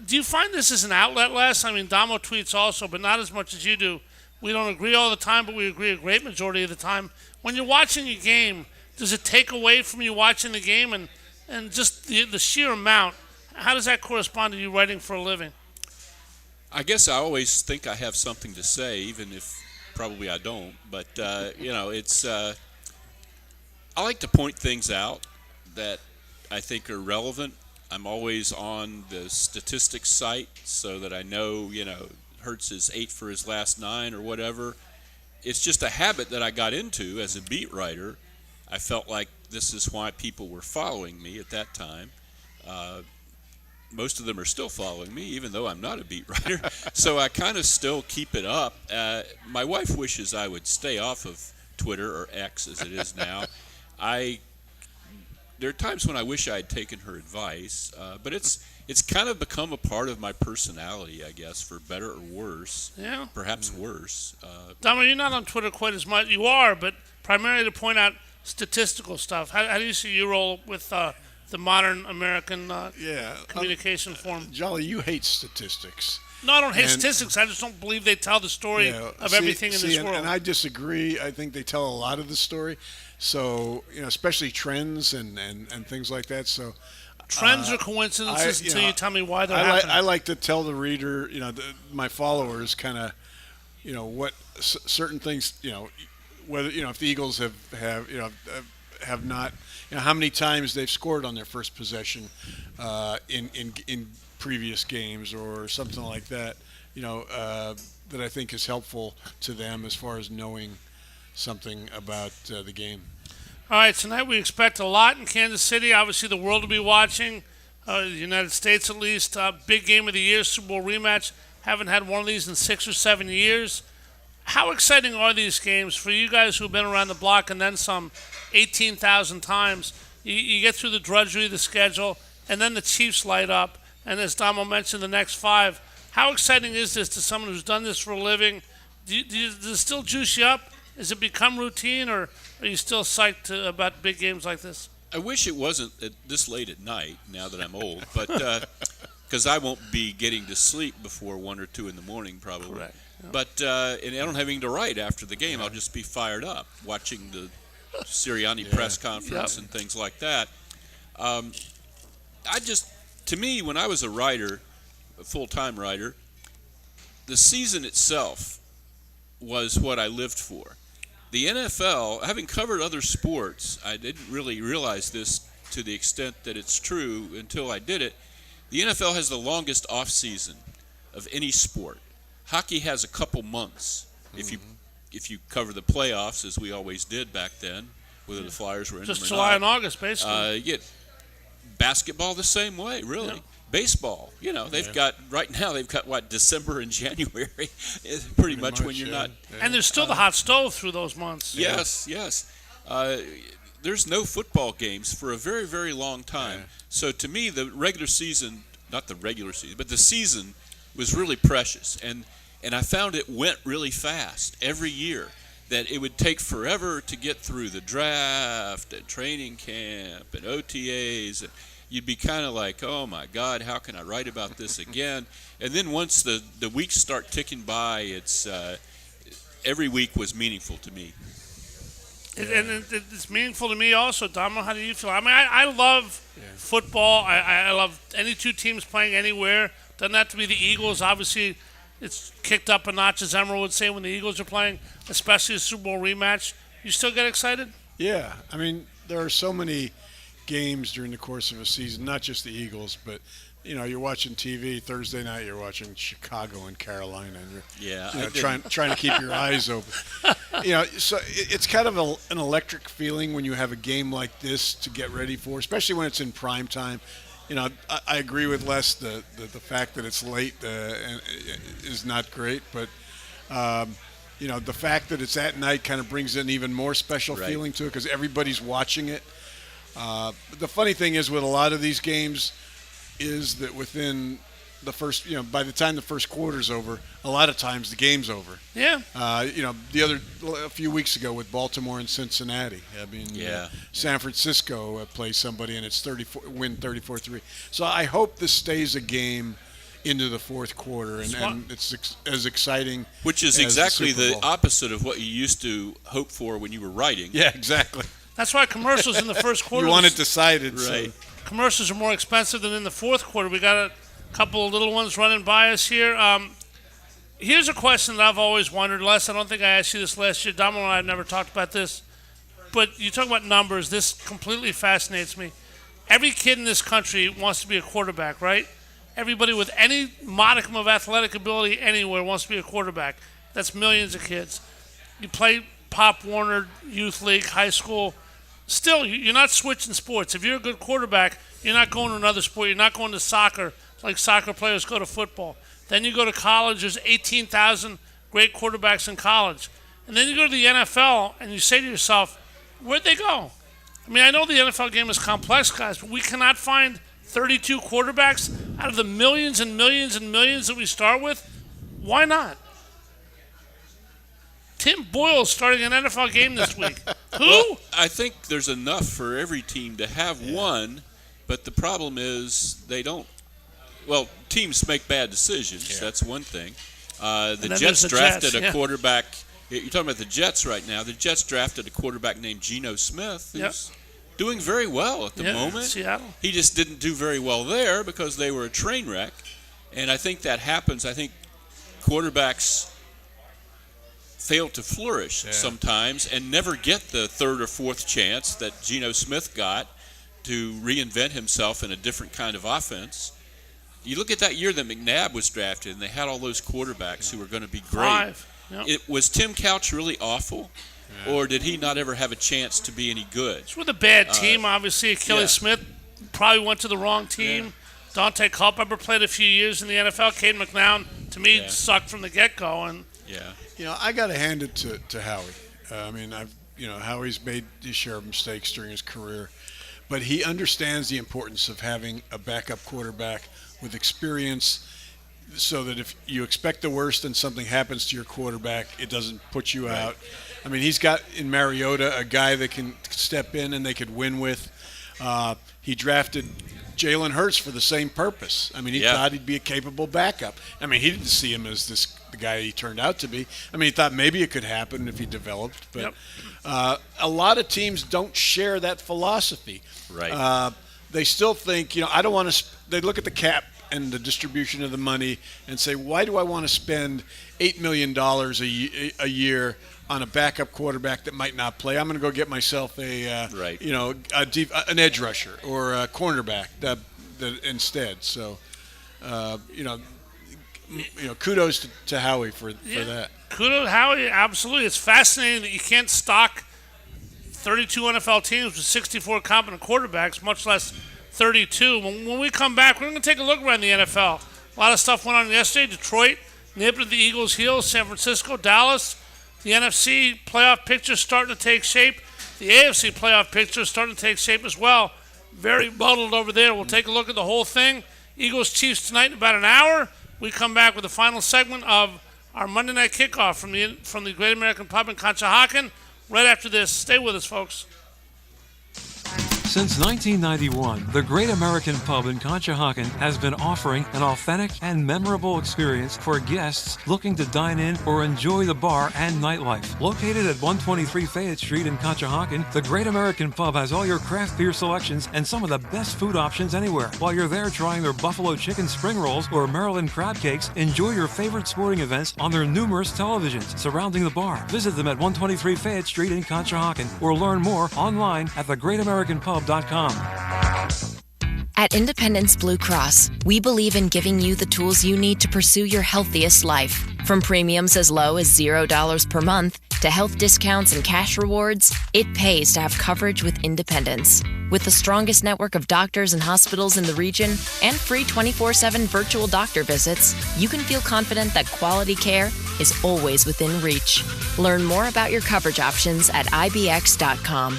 Do you find this as an outlet, Les? I mean, Damo tweets also, but not as much as you do. We don't agree all the time, but we agree a great majority of the time. When you're watching a game, does it take away from you watching the game and just the sheer amount? How does that correspond to you writing for a living? I guess I always think I have something to say, even if probably I don't. But, it's I like to point things out that I think are relevant. I'm always on the statistics site so that I know, Hurts is 8 for his last 9 or whatever. It's just a habit that I got into as a beat writer. I felt like this is why people were following me at that time. Most of them are still following me, even though I'm not a beat writer. So I kind of still keep it up. My wife wishes I would stay off of Twitter, or X as it is now. I there are times when I wish I had taken her advice, but it's kind of become a part of my personality, I guess, for better or worse. Yeah. Perhaps worse. Damo, you're not on Twitter quite as much. You are, but primarily to point out statistical stuff. How do you see your role with the modern American communication form? Jolly, you hate statistics. No, I don't hate statistics. I just don't believe they tell the story of everything in this world. And I disagree. I think they tell a lot of the story. So, especially trends and things like that. So, trends are coincidences until you tell me why they're happening. I like to tell the reader, my followers, kind of, what certain things, whether if the Eagles have not, how many times they've scored on their first possession in previous games or something like that, that I think is helpful to them as far as knowing something about the game. All right, tonight we expect a lot in Kansas City. Obviously, the world will be watching, the United States at least. Big game of the year, Super Bowl rematch. Haven't had one of these in 6 or 7 years. How exciting are these games for you guys who've been around the block and then some 18,000 times? You get through the drudgery of the schedule, and then the Chiefs light up. And as Damo mentioned, the next 5. How exciting is this to someone who's done this for a living? Does it still juice you up? Has it become routine, or are you still psyched about big games like this? I wish it wasn't this late at night, now that I'm old, but because I won't be getting to sleep before 1 or 2 in the morning probably. Correct. Yep. But and I don't have anything to write after the game. I'll just be fired up watching the Sirianni press conference and things like that. To me, when I was a writer, a full-time writer, the season itself was what I lived for. The NFL, having covered other sports, I didn't really realize this to the extent that it's true until I did it. The NFL has the longest off season of any sport. Hockey has a couple months. If you cover the playoffs, as we always did back then, whether the Flyers were in just them or July not. and August, basically. You get basketball the same way, really. Yeah. Baseball, they've got right now. They've got December and January, pretty much when you're not. Yeah. And there's still the hot stove through those months. Yes. There's no football games for a very, very long time. Yeah. So to me, the regular season, not the regular season, but the season was really precious, and I found it went really fast every year. That it would take forever to get through the draft and training camp and OTAs. You'd be kind of like, oh, my God, how can I write about this again? And then once the weeks start ticking by, it's every week was meaningful to me. And it's meaningful to me also. Damo, how do you feel? I mean, I love football. I love any two teams playing anywhere. Doesn't have to be the Eagles. Obviously, it's kicked up a notch, as Emerald would say, when the Eagles are playing, especially a Super Bowl rematch. You still get excited? Yeah. I mean, there are so many games during the course of a season, not just the Eagles, but you're watching TV Thursday night. You're watching Chicago and Carolina, and you're trying to keep your eyes open. So it's kind of an electric feeling when you have a game like this to get ready for, especially when it's in prime time. I agree with Les. The fact that it's late is not great, but the fact that it's at night kind of brings an even more special feeling to it because everybody's watching it. The funny thing is with a lot of these games is that within the first, by the time the first quarter's over, a lot of times the game's over. Yeah. A few weeks ago with Baltimore and Cincinnati. I mean, San Francisco plays somebody and it's 34-3. So I hope this stays a game into the fourth quarter and it's as exciting. Which is exactly the opposite of what you used to hope for when you were writing. Yeah, exactly. That's why commercials in the first quarter. You want it decided, right? So. Commercials are more expensive than in the fourth quarter. We got a couple of little ones running by us here. Here's a question that I've always wondered. Les, I don't think I asked you this last year. Damo and I have never talked about this. But you talk about numbers. This completely fascinates me. Every kid in this country wants to be a quarterback, right? Everybody with any modicum of athletic ability anywhere wants to be a quarterback. That's millions of kids. You play Pop Warner, Youth League, high school. Still, you're not switching sports. If you're a good quarterback, you're not going to another sport. You're not going to soccer like soccer players go to football. Then you go to college. There's 18,000 great quarterbacks in college. And then you go to the NFL, and you say to yourself, where'd they go? I mean, I know the NFL game is complex, guys, but we cannot find 32 quarterbacks out of the millions and millions and millions that we start with. Why not? Tim Boyle starting an NFL game this week. Who? Well, I think there's enough for every team to have one, but the problem is they don't. Well, teams make bad decisions. Yeah. That's one thing. The Jets drafted a quarterback. You're talking about the Jets right now. The Jets drafted a quarterback named Geno Smith, who's doing very well at the moment. Seattle. He just didn't do very well there because they were a train wreck. And I think that happens. I think quarterbacks fail to flourish sometimes and never get the third or fourth chance that Geno Smith got to reinvent himself in a different kind of offense. You look at that year that McNabb was drafted, and they had all those quarterbacks who were going to be great. Was Tim Couch really awful, or did he not ever have a chance to be any good? It's with a bad team, obviously. Achilles Smith probably went to the wrong team. Yeah. Dante Culpepper played a few years in the NFL. Caden McNown, to me, sucked from the get-go. And I got to hand it to Howie. I mean, Howie's made his share of mistakes during his career, but he understands the importance of having a backup quarterback with experience, so that if you expect the worst and something happens to your quarterback, it doesn't put you out. I mean, he's got in Mariota a guy that can step in and they could win with. He drafted Jalen Hurts for the same purpose. I mean, he thought he'd be a capable backup. I mean, he didn't see him as the guy he turned out to be. I mean, he thought maybe it could happen if he developed. But a lot of teams don't share that philosophy. Right. They still think, I don't want to they look at the cap and the distribution of the money and say, why do I want to spend $8 million a year on a backup quarterback that might not play? I'm going to go get myself an edge rusher or a cornerback that instead. So, kudos to Howie for that. Kudos to Howie, absolutely. It's fascinating that you can't stock 32 NFL teams with 64 competent quarterbacks, much less 32. When we come back, we're going to take a look around the NFL. A lot of stuff went on yesterday. Detroit nipped at the Eagles' heels. San Francisco, Dallas. The NFC playoff picture starting to take shape. The AFC playoff picture is starting to take shape as well. Very muddled over there. We'll take a look at the whole thing. Eagles-Chiefs tonight in about an hour. We come back with the final segment of our Monday Night Kickoff from the Great American Pub in Conshohocken. Right after this. Stay with us, folks. Since 1991, the Great American Pub in Conshohocken has been offering an authentic and memorable experience for guests looking to dine in or enjoy the bar and nightlife. Located at 123 Fayette Street in Conshohocken, the Great American Pub has all your craft beer selections and some of the best food options anywhere. While you're there trying their buffalo chicken spring rolls or Maryland crab cakes, enjoy your favorite sporting events on their numerous televisions surrounding the bar. Visit them at 123 Fayette Street in Conshohocken or learn more online at thegreatamericanpub.com. At Independence Blue Cross, we believe in giving you the tools you need to pursue your healthiest life. From premiums as low as $0 per month to health discounts and cash rewards, it pays to have coverage with Independence. With the strongest network of doctors and hospitals in the region and free 24/7 virtual doctor visits, you can feel confident that quality care is always within reach. Learn more about your coverage options at ibx.com.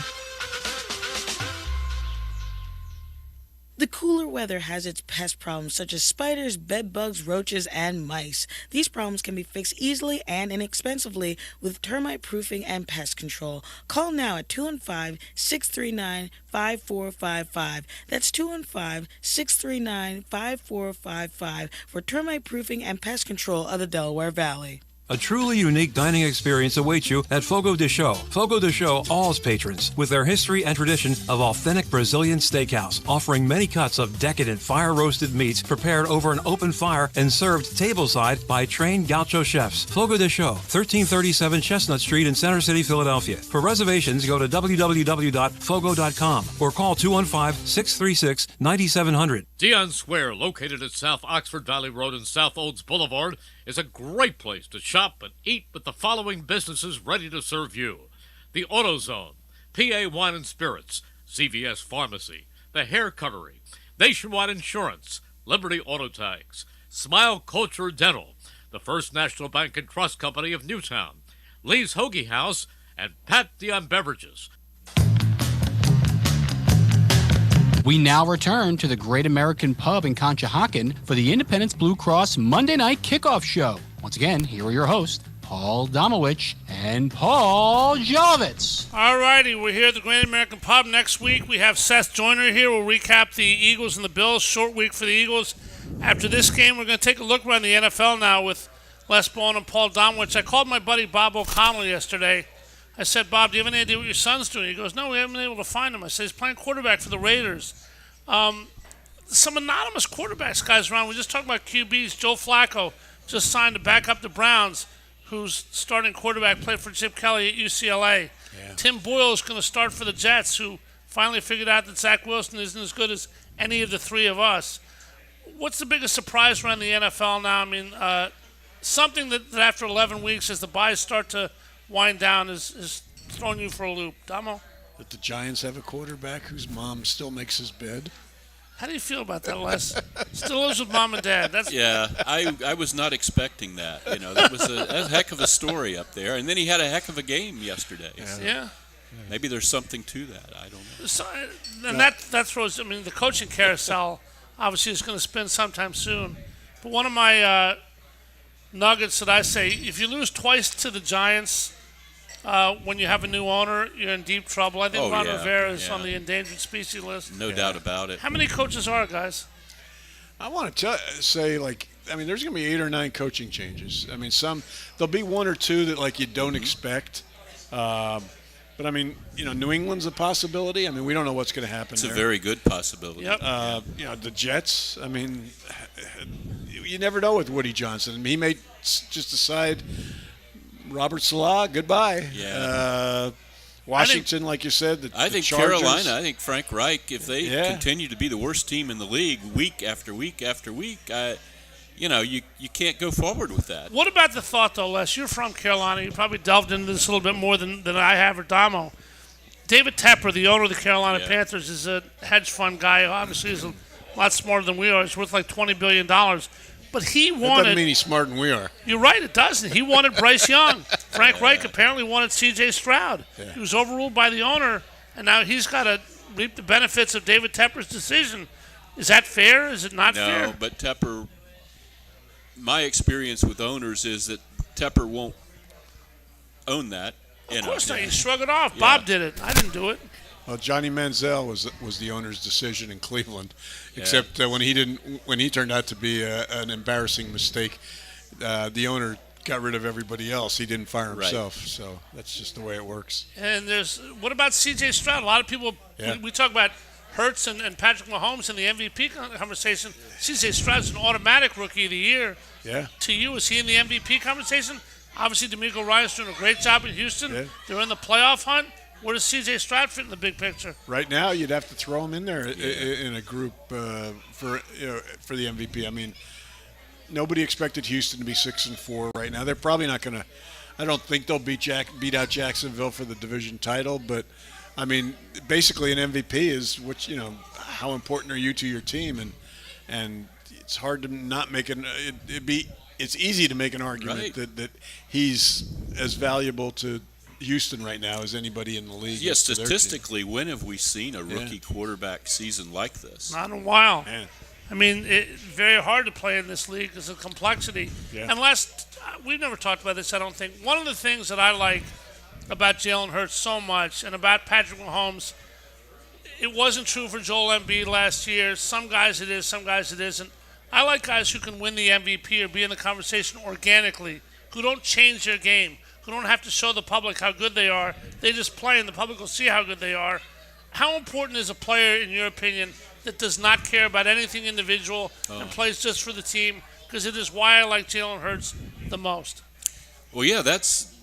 The cooler weather has its pest problems such as spiders, bed bugs, roaches, and mice. These problems can be fixed easily and inexpensively with termite proofing and pest control. Call now at 215-639-5455. That's 215-639-5455 for termite proofing and pest control of the Delaware Valley. A truly unique dining experience awaits you at Fogo de Chão. Fogo de Chão awes patrons with their history and tradition of authentic Brazilian steakhouse, offering many cuts of decadent fire-roasted meats prepared over an open fire and served tableside by trained gaucho chefs. Fogo de Chão, 1337 Chestnut Street in Center City, Philadelphia. For reservations, go to www.fogo.com or call 215-636-9700. Dion Square, located at South Oxford Valley Road and South Olds Boulevard, is a great place to shop and eat with the following businesses ready to serve you: the AutoZone, PA Wine and Spirits, CVS Pharmacy, the Hair Cuttery, Nationwide Insurance, Liberty Auto Tags, Smile Culture Dental, the First National Bank and Trust Company of Newtown, Lee's Hoagie House, and Pat Dion Beverages. We now return to the Great American Pub in Conshohocken for the Independence Blue Cross Monday Night Kickoff Show. Once again, here are your hosts, Paul Domowitch and Paul Jolovitz. All righty, we're here at the Great American Pub. Next week, we have Seth Joyner here. We'll recap the Eagles and the Bills. Short week for the Eagles. After this game, we're going to take a look around the NFL now with Les Bowen and Paul Domowitch. I called my buddy Bob O'Connell yesterday. I said, Bob, do you have any idea what your son's doing? He goes, no, we haven't been able to find him. I said, he's playing quarterback for the Raiders. Some anonymous quarterbacks, guys, around. We just talked about QBs. Joe Flacco just signed to back up the Browns, who's starting quarterback, played for Chip Kelly at UCLA. Yeah. Tim Boyle is going to start for the Jets, who finally figured out that Zach Wilson isn't as good as any of the three of us. What's the biggest surprise around the NFL now? I mean, something that after 11 weeks, as the buys start to wind down, is throwing you for a loop. Damo? That the Giants have a quarterback whose mom still makes his bed. How do you feel about that, Les? Still lives with mom and dad. Yeah, I was not expecting that. You know, that was a heck of a story up there. And then he had a heck of a game yesterday. Yeah. Maybe there's something to that. I don't know. So, and that throws, I mean, the coaching carousel obviously is going to spin sometime soon. But one of my nuggets that I say, if you lose twice to the Giants when you have a new owner, you're in deep trouble. I think Ron Rivera is on the endangered species list. No doubt about it. How many coaches are, guys? I want to say, there's going to be 8 or 9 coaching changes. I mean, there'll be 1 or 2 that, you don't expect. But, I mean, New England's a possibility. I mean, we don't know what's going to happen there. It's a very good possibility. Yep. The Jets, I mean, you never know with Woody Johnson. I mean, he may just decide Robert Salah, goodbye. Yeah. Washington, like you said, I think Chargers. Carolina, I think Frank Reich, if they continue to be the worst team in the league week after week after week, you can't go forward with that. What about the thought, though, Les? You're from Carolina. You probably delved into this a little bit more than I have or Damo. David Tepper, the owner of the Carolina Panthers, is a hedge fund guy. Obviously, he's a lot smarter than we are. He's worth like $20 billion. But he wanted... That doesn't mean he's smarter than we are. You're right, it doesn't. He wanted Bryce Young. Frank Reich apparently wanted C.J. Stroud. Yeah. He was overruled by the owner, and now he's got to reap the benefits of David Tepper's decision. Is that fair? Is it not fair? No, but Tepper... My experience with owners is that Tepper won't own that. Of course not. You shrug it off. Bob did it. I didn't do it. Well, Johnny Manziel was the owner's decision in Cleveland, except when he turned out to be an embarrassing mistake, the owner got rid of everybody else. He didn't fire himself, so that's just the way it works. And what about C.J. Stroud? A lot of people we talk about Hurts and Patrick Mahomes in the MVP conversation. C.J. Stroud's an automatic Rookie of the Year. Yeah. To you, is he in the MVP conversation? Obviously, DeMeco Ryans doing a great job in Houston. Yeah. They're in the playoff hunt. Where does C.J. Stroud fit in the big picture? Right now, you'd have to throw him in there in a group for the MVP. I mean, nobody expected Houston to be 6-4 right now. They're probably not going to. I don't think they'll beat out Jacksonville for the division title. But I mean, basically, an MVP is how important are you to your team, and it's hard to not make It's easy to make an argument that he's as valuable to Houston right now as anybody in the league. Yeah, statistically, when have we seen a rookie quarterback season like this? Not in a while. Man. I mean, it's very hard to play in this league because of complexity. Yeah. Unless, we've never talked about this, I don't think. One of the things that I like about Jalen Hurts so much and about Patrick Mahomes, it wasn't true for Joel Embiid last year. Some guys it is, some guys it isn't. I like guys who can win the MVP or be in the conversation organically, who don't change their game, who don't have to show the public how good they are. They just play and the public will see how good they are. How important is a player, in your opinion, that does not care about anything individual and plays just for the team? Because it is why I like Jalen Hurts the most. Well, yeah,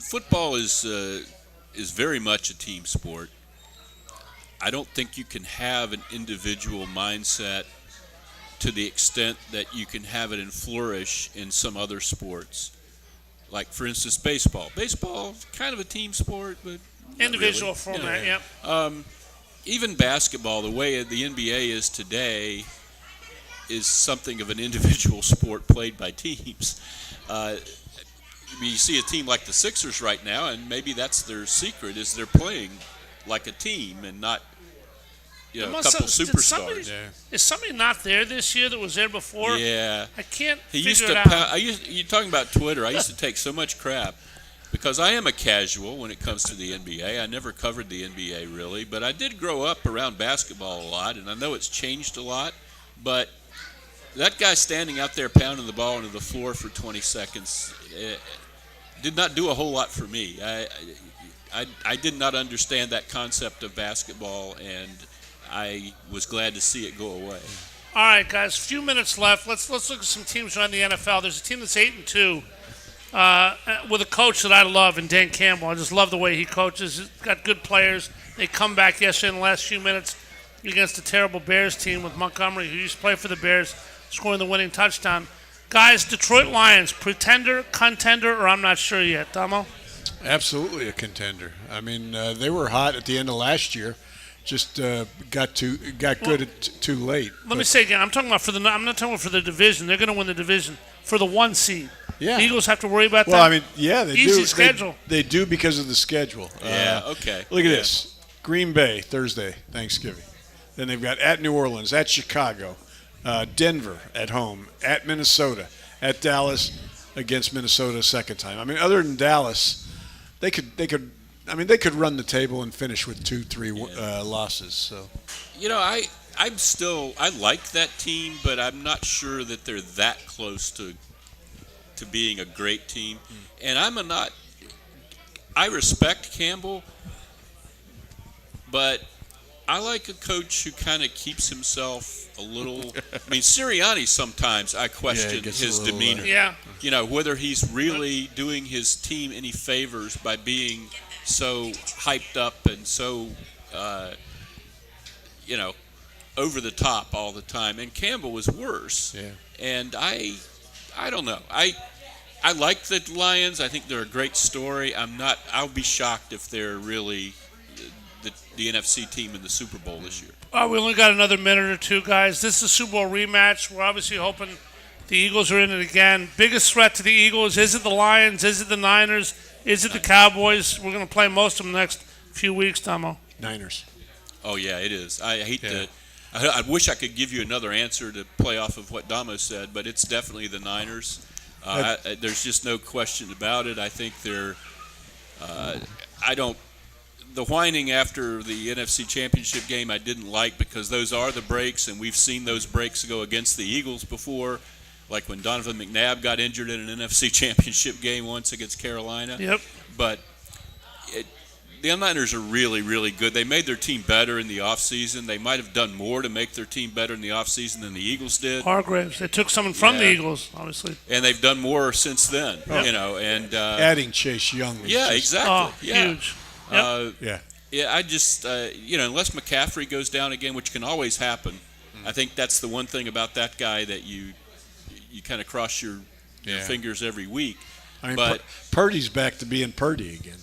football is very much a team sport. I don't think you can have an individual mindset to the extent that you can have it and flourish in some other sports. Like, for instance, baseball. Baseball is kind of a team sport, but individual format, yeah. Even basketball, the way the NBA is today, is something of an individual sport played by teams. You see a team like the Sixers right now, and maybe that's their secret, is they're playing like a team and not a couple superstars. Is somebody not there this year that was there before? Yeah. I can't He figure used it to out. you're talking about Twitter. I used to take so much crap because I am a casual when it comes to the NBA. I never covered the NBA really, but I did grow up around basketball a lot, and I know it's changed a lot. But that guy standing out there pounding the ball into the floor for 20 seconds did not do a whole lot for me. I did not understand that concept of basketball, and I was glad to see it go away. All right, guys, a few minutes left. Let's look at some teams around the NFL. There's a team that's 8-2 with a coach that I love, and Dan Campbell. I just love the way he coaches. He's got good players. They come back yesterday in the last few minutes against a terrible Bears team with Montgomery, who used to play for the Bears, scoring the winning touchdown. Guys, Detroit Lions, pretender, contender, or I'm not sure yet. Damo? Absolutely a contender. I mean, they were hot at the end of last year. Just got good too late. Let me say again, I'm not talking about for the division. They're going to win the division for the 1 seed. Yeah. The Eagles have to worry about that. Well, I mean, yeah, they do. Easy schedule. They do because of the schedule. Yeah, okay. Look at this. Green Bay, Thursday, Thanksgiving. Then they've got at New Orleans, at Chicago, Denver at home, at Minnesota, at Dallas, against Minnesota a second time. I mean, other than Dallas, they could run the table and finish with 2-3 losses. So, I like that team, but I'm not sure that they're that close to being a great team. And I respect Campbell, but I like a coach who kind of keeps himself a little. I mean, Sirianni sometimes I question his demeanor. Whether he's really doing his team any favors by being so hyped up and so, over the top all the time. And Campbell was worse. Yeah. And I don't know. I like the Lions. I think they're a great story. I'll be shocked if they're really the NFC team in the Super Bowl this year. We only got another minute or two, guys. This is a Super Bowl rematch. We're obviously hoping the Eagles are in it again. Biggest threat to the Eagles, is it the Lions? Is it the Niners? Is it the Cowboys? We're going to play most of them the next few weeks, Tomo. Niners. Oh, yeah, it is. I hate to – I wish I could give you another answer to play off of what Damo said, but it's definitely the Niners. There's just no question about it. I think they're the whining after the NFC Championship game I didn't like because those are the breaks, and we've seen those breaks go against the Eagles before, like when Donovan McNabb got injured in an NFC Championship game once against Carolina. Yep. But the Niners are really, really good. They made their team better in the offseason. They might have done more to make their team better in the offseason than the Eagles did. Hargraves. They took someone from the Eagles, obviously. And they've done more since then, and adding Chase Young. Exactly. Huge. Yep. I just, unless McCaffrey goes down again, which can always happen, I think that's the one thing about that guy that you kind of cross your fingers every week. I mean, but Purdy's back to being Purdy again.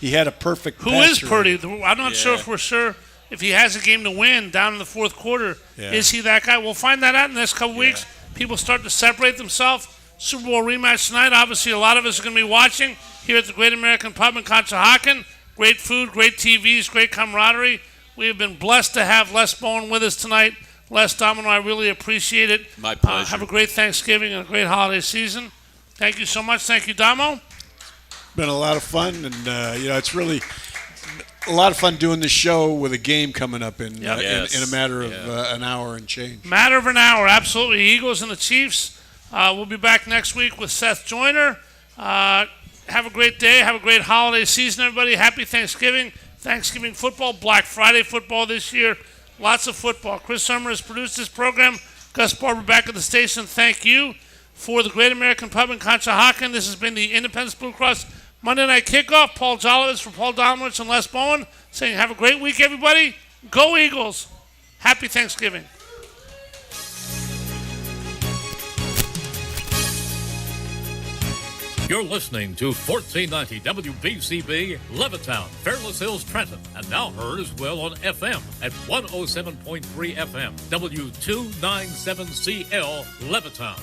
He had a perfect. Who is Purdy? I'm not sure if we're sure if he has a game to win down in the fourth quarter. Is he that guy? We'll find that out in the next couple weeks. People start to separate themselves. Super Bowl rematch tonight. Obviously, a lot of us are going to be watching here at the Great American Pub in Conshohocken. Great food, great TVs, great camaraderie. We have been blessed to have Les Bowen with us tonight. Les, Domino, I really appreciate it. My pleasure. Have a great Thanksgiving and a great holiday season. Thank you so much. Thank you, Damo. Been a lot of fun, and it's really a lot of fun doing this show with a game coming up in a matter of an hour and change. Matter of an hour, absolutely. Eagles and the Chiefs. We'll be back next week with Seth Joyner. Have a great day. Have a great holiday season, everybody. Happy Thanksgiving. Thanksgiving football, Black Friday football this year. Lots of football. Chris Summer has produced this program. Gus Barber back at the station. Thank you. For the Great American Pub in Conshohocken, this has been the Independence Blue Cross Monday Night Kickoff. Paul Jolovitz for Paul Domowitch and Les Bowen saying have a great week, everybody. Go Eagles. Happy Thanksgiving. You're listening to 1490 WBCB, Levittown, Fairless Hills, Trenton, and now heard as well on FM at 107.3 FM, W297CL, Levittown.